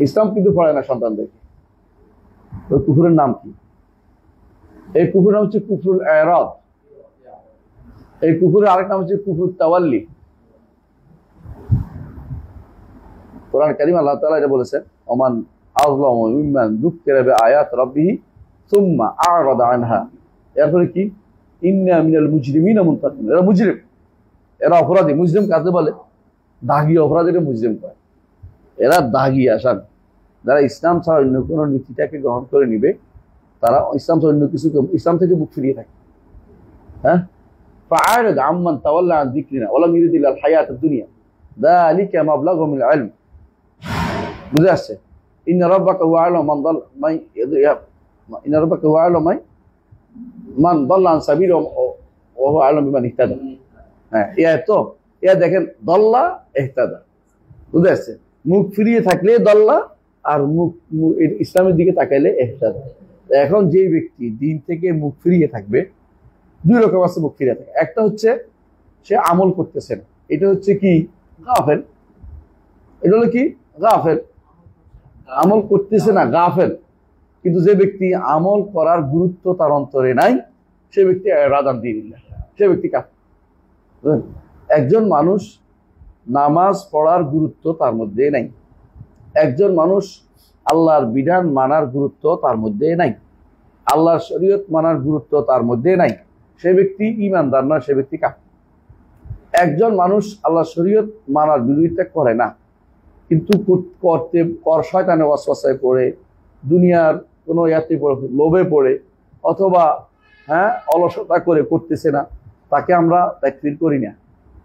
ইসলাম কিন্তু পড়ে না সন্তানদেরকে। ওই কুফুরের নাম কি? এই কুফুরের নাম হচ্ছে কুফরুল ইরাদ। এই কুফুরের আরেক নাম হচ্ছে কুফর তাওয়াল্লি। কোরআন কারীম আল্লাহ তাআলা এটা বলেছেন, ওমান আযলামু মিম্মান যুক্কিরা বিআয়াত রাব্বিহি সুম্মা আ'রাদা আনহা। এরপরে কি? ইন্না মিনাল মুজরিমিনা মুনতাকিমুন। এরা মুজরিম, এরা অপরাধী। মুজরিম কাকে বলে? দাগী অপরাধীরা মুজরিম কয়। এরা দাগী আসান। যারা ইসলাম ছাড়া অন্য কোনো নীতিটাকে গ্রহণ করে নিবে, তারা ইসলাম ছাড়া অন্য কিছু, ইসলাম থেকে মুখ ফিরিয়ে থাকে। হ্যাঁ, ফাআরিদ আম্মান তাওয়াল্লা আন যিকরিনা ওয়া লাম ইউরিদ ইল্লাল হায়াতাদ দুনিয়া যালিকা মাবলাগুহুম মিনাল ইলম। বুঝে আসছে? ইন্না রাব্বাকা হুয়া আ'লামু মান দাল মাই ইন্না রাব্বাকা হুয়া আ'লামু মান দাল্লা আন সাবিল ওয়া হুয়া আ'লামু বিমান ইহতাদা। হ্যাঁ, তো দেখেন দল্লা ইহতাদা, বুঝতে পারছেন? মুখ ফিরিয়ে থাকলে দল্লা, আর ইসলামের দিকে তাকাইলে ইহতাদা। এখন যে ব্যক্তি দিন থেকে মুখ ফিরিয়ে থাকবে, দুই রকম আছে মুখ ফিরিয়ে থাকে। একটা হচ্ছে সে আমল করতেছে না, এটা হচ্ছে কি গাফেল। এটা হলো কি গাফেল, আমল করতেছে না, গাফেল। কিন্তু যে ব্যক্তি আমল করার গুরুত্ব তার অন্তরে নাই, সে ব্যক্তি রাদান দিনিল্লাহ, সে ব্যক্তি কাফের। একজন মানুষ নামাজ পড়ার গুরুত্ব তার মধ্যে নাই, একজন মানুষ আল্লাহর বিধান মানার গুরুত্ব তার মধ্যে নাই, আল্লাহর শরীয়ত মানার গুরুত্ব তার মধ্যে নাই, সে ব্যক্তি ঈমানদার না, সে ব্যক্তি কাফের। একজন মানুষ আল্লাহর শরীয়ত মানার বিরোধিতা করে না, কিন্তু শয়তানের ওয়াসওয়াসায় পড়ে, দুনিয়ার কোনো ইয়াতে পড়ে, লোভে পড়ে, অথবা অলসতা করে করতেছে না, তাকে আমরা তাকফির করি না।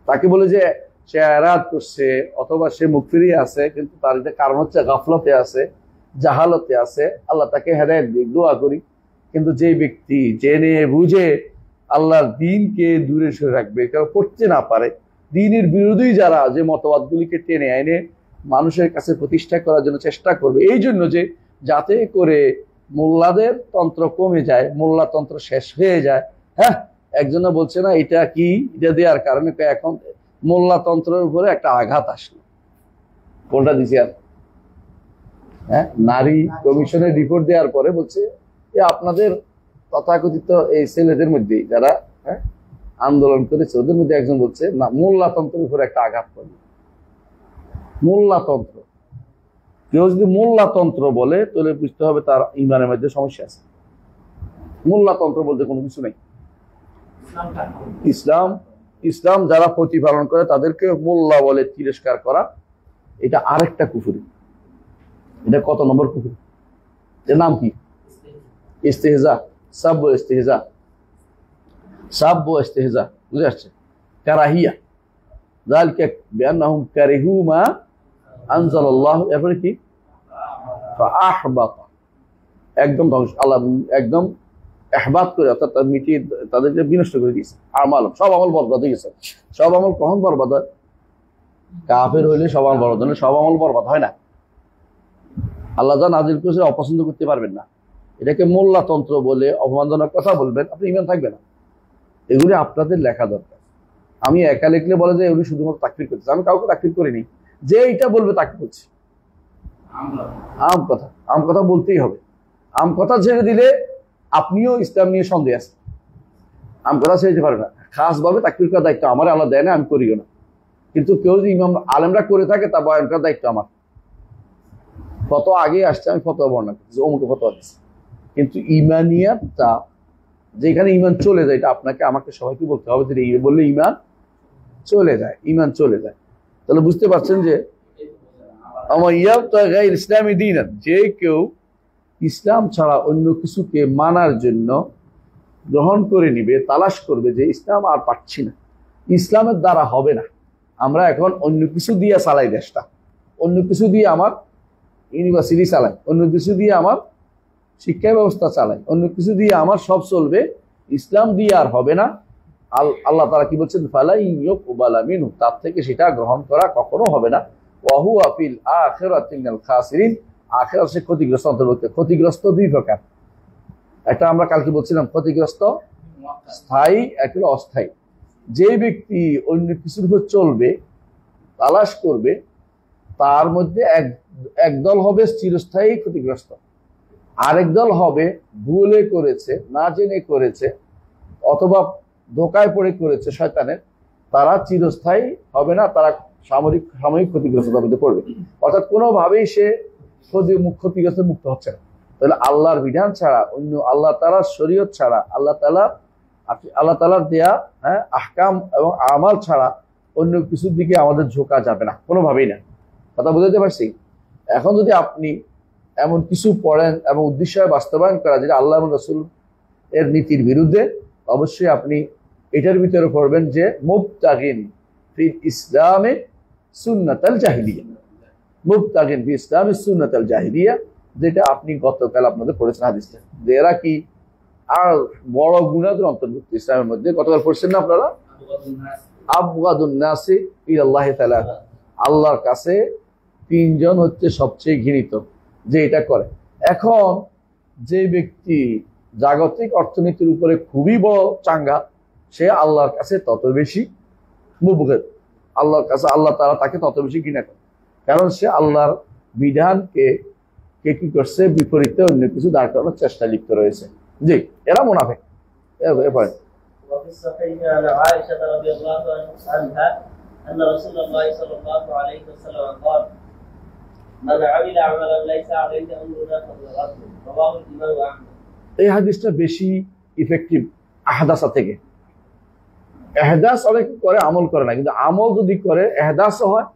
তাকে বলে যে সে এরাদ করছে অথবা সে মুখ ফিরিয়ে আছে, কিন্তু তার এটা কারণ হচ্ছে গাফলতে আছে, জাহালতে আছে, আল্লাহ তাকে হেদায়েত দিক, দোয়া করি। কিন্তু যে ব্যক্তি জেনে বুঝে আল্লাহর দিনকে দূরে সরে রাখবে, কারণ পড়তে না পারে, দিনের বিরোধী যারা যে মতবাদগুলিকে টেনে এনে মানুষের কাছে প্রতিষ্ঠা করার জন্য চেষ্টা করবে, এই জন্য যে যাতে করে মোল্লাদের তন্ত্র কমে যায়, মোল্লাতন্ত্র শেষ হয়ে যায়। হ্যাঁ, একজনে বলছে না এটা কি, এটা দেওয়ার কারণে এখন মোল্লাতন্ত্রের উপরে একটা আঘাত আসলো। কোনটা দিছি আর নারী কমিশনের রিপোর্ট দেওয়ার পরে বলছে আপনাদের তথাকথিত এই ছেলেদের মধ্যে যারা আন্দোলন করেছে, ওদের মধ্যে একজন বলছে না, মোল্লাতন্ত্রের উপরে একটা আঘাত করবে। মোল্লাতন্ত্র, কেউ যদি মোল্লাতন্ত্র বলে তাহলে বুঝতে হবে তার ইমানের মধ্যে সমস্যা আছে। মোল্লাতন্ত্র বলতে কোনো কিছু নেই। ইসলাম যারা প্রতিপালন করে তাদেরকে মোল্লা বলে তিরস্কার করা, এটা আরেকটা কুফরি। এটা কত নম্বর কুফরি? এর নাম কি? ইস্তেহজা, সাব্ব ইস্তেহজা, সাব্ব ইস্তেহজা, বুঝে আসছে? কারাহিয়া, যালিকা বিআন্নাহুম কারিহু মা আনজালাল্লাহু, এরপরে কি? ফাআহবাতা, একদম ধ্বংস, আল্লাহ একদম ইহবাত করে, অর্থাৎ মিটিয়ে তাদেরকে বিনষ্ট করে দিয়েছে। আমাল, সব আমল বরবাদ হয়ে গেছে। সব আমল কখন বরবাদ হয়? কাফের হইলে সব আমল বরবাদ হয়, সব আমল বরবাদ হয় না। আল্লাহ যা নাজিল করেছে অপছন্দ করতে পারবেন না, এটাকে মোল্লাতন্ত্র বলে অপমানজনক কথা বলবেন, আপনি ইমান থাকবে না। এগুলি আপনাদের লেখা দরকার। আমি একা লিখলে বলে যে এগুলি শুধুমাত্র তাকফির করতেছে, আমি কাউকে তাকফির করিনি। যে এইটা বলবে তাকে করছি। আম কথা বলতেই হবে। আম কথা ছেড়ে দিলে আপনিও ইসলাম নিয়ে সন্দেহ আছে। আম কথা ছেড়ে দিতে পারে না। খাস ভাবে তাকফির করার দায়িত্ব আমার, আল্লাহ দেয় না, আমি করিও না। কিন্তু কেউ যদি ইমাম আলেমরা করে থাকে তা বয়ান করার দায়িত্ব আমার। কত আগে আসছে আমি ফতোয়া বর্ণনা করছি, অমুকে ফতোয়া দিচ্ছি, কিন্তু ইমানিয়াতটা যেখানে ইমান চলে যায়, এটা আপনাকে আমাকে সবাইকে বলতে হবে যে এই বললে ইমান চলে যায়, ইমান চলে যায়। তাহলে বুঝতে পারছেন যে আমার ইসলামী দিন, যে কেউ ইসলাম ছাড়া অন্য কিছুকে মানার জন্য গ্রহণ করে নিবে, তালাশ করবে যে ইসলাম আর পাচ্ছি না, ইসলামের দ্বারা হবে না, আমরা এখন অন্য কিছু দিয়ে চালাই দেশটা, অন্য কিছু দিয়ে আমার ইউনিভার্সিটি চালাই, অন্য কিছু দিয়ে আমার শিক্ষা ব্যবস্থা চালাই, অন্য কিছু দিয়ে আমার সব চলবে, ইসলাম দিয়ে আর হবে না। আল্লাহ তাআলা কি বলছেন? ফালাই ইউকবালা মিনহু, তার থেকে সেটা গ্রহণ করা কখনো হবে না। ওয়া হুয়া ফিল আখিরাতি মিনাল খাসিরিন, আখিরাত সে ক্ষতিগ্রস্ত অন্তর্ভুক্ত। ক্ষতিগ্রস্ত দুই প্রকার, একটা আমরা কালকে বলছিলাম ক্ষতিগ্রস্ত স্থায়ী, একটা অস্থায়ী। যে ব্যক্তি অন্য কিছুর উপর চলবে, তালাশ করবে, তার মধ্যে একদল হবে চিরস্থায়ী ক্ষতিগ্রস্ত, আরেক দল হবে ভুলে করেছে, না জেনে করেছে, অথবা ধোকায় পড়ে করেছে শয়তানের, তারা চিরস্থায়ী হবে না, তারা সাময়িক ক্ষতিগ্রস্ততার মধ্যে পড়বে। অর্থাৎ কোনোভাবেই সে ক্ষতিগ্রস্ত মুক্ত হচ্ছে না। তাহলে আল্লাহর বিধান ছাড়া, অন্য আল্লাহ তাআলার শরীয়ত ছাড়া, আল্লাহ তাআলার দেয়া আহকাম এবং আমাল ছাড়া অন্য কিছুর দিকে আমাদের ঝোঁকা যাবে না, কোনোভাবেই না। কথা বুঝতে পারছি? এখন যদি আপনি এমন কিছু পড়েন এবং উদ্দেশ্য বাস্তবায়ন করা যেটা আল্লাহ এবং রাসূল এর নীতির বিরুদ্ধে, অবশ্যই আপনি এটার ভিতরে পড়বেন যে মুবতাগিন ফিল ইসলামে সুন্নাতাল জাহিলিয়া, মুবতাগিন ফিল ইসলামে সুন্নাতাল জাহিলিয়া, যেটা আপনি গতকাল আপনাদের পড়েছেন হাদিসটা। এরা কি আর বড় গুনাহের অন্তর্ভুক্ত ইসলামের মধ্যে। কতবার পড়ছেন না আপনারা? আবগাদুন নাসি ইলাল্লাহি তাআলা, আল্লাহর কাছে তিনজন হচ্ছে সবচেয়ে ঘৃণিত যে এটা করে। এখন যে ব্যক্তি জাগতিক অর্থনীতির উপরে খুবই বড় চাঙ্গা, সে আল্লাহর কাছে তত বেশি মুবগিদ, আল্লাহর কাছে আল্লাহ তাআলা তাকে তত বেশি ঘৃণা করে, কারণ সে আল্লাহর বিধানকে কি করছে, বিপরীতে অন্য কিছু দাঁড় করানোর চেষ্টা লিপ্ত রয়েছে। জি, এরা মুনাফিক। এরপরে وفي الصحيح عن عائشة رضي الله عنها أن رسول الله صلى الله عليه وسلم قال: من عمل عملا ليس عليه أمرنا فهو رد. رواه الإمام أحمد. এই হাদিসটা বেশি ইফেক্টিভ আহদাসা থেকে। এহদাস অনেক করে, আমল করে না, কিন্তু আমল যদি করে এহদাসও হয়,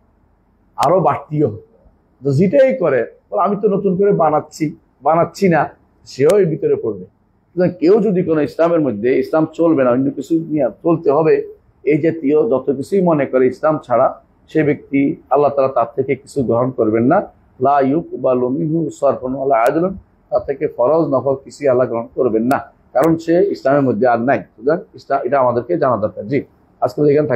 আরো বাড়তিও হয়। তো যেটাই করে, আমি তো নতুন করে বানাচ্ছি না, সেও এর ভিতরে পড়বে। কেউ যদি কোনো ইসলামের মধ্যে ইসলাম চলবে না, অন্য কিছু নিয়ে চলতে হবে, এই জাতীয় যত কিছুই মনে করে ইসলাম ছাড়া, সে ব্যক্তি আল্লাহ তাআলা তার থেকে কিছু গ্রহণ করবেন না। লা ইউকবালু মিনহু সারফুন ওয়ালা আদলুন, তার থেকে ফরজ নফল কিছু আল্লাহ গ্রহণ করবেন না, কারণ সে ইসলামের মধ্যে আর নাই। সুতরাং এটা আমাদেরকে জানা দরকার। জি, আজকে এখানে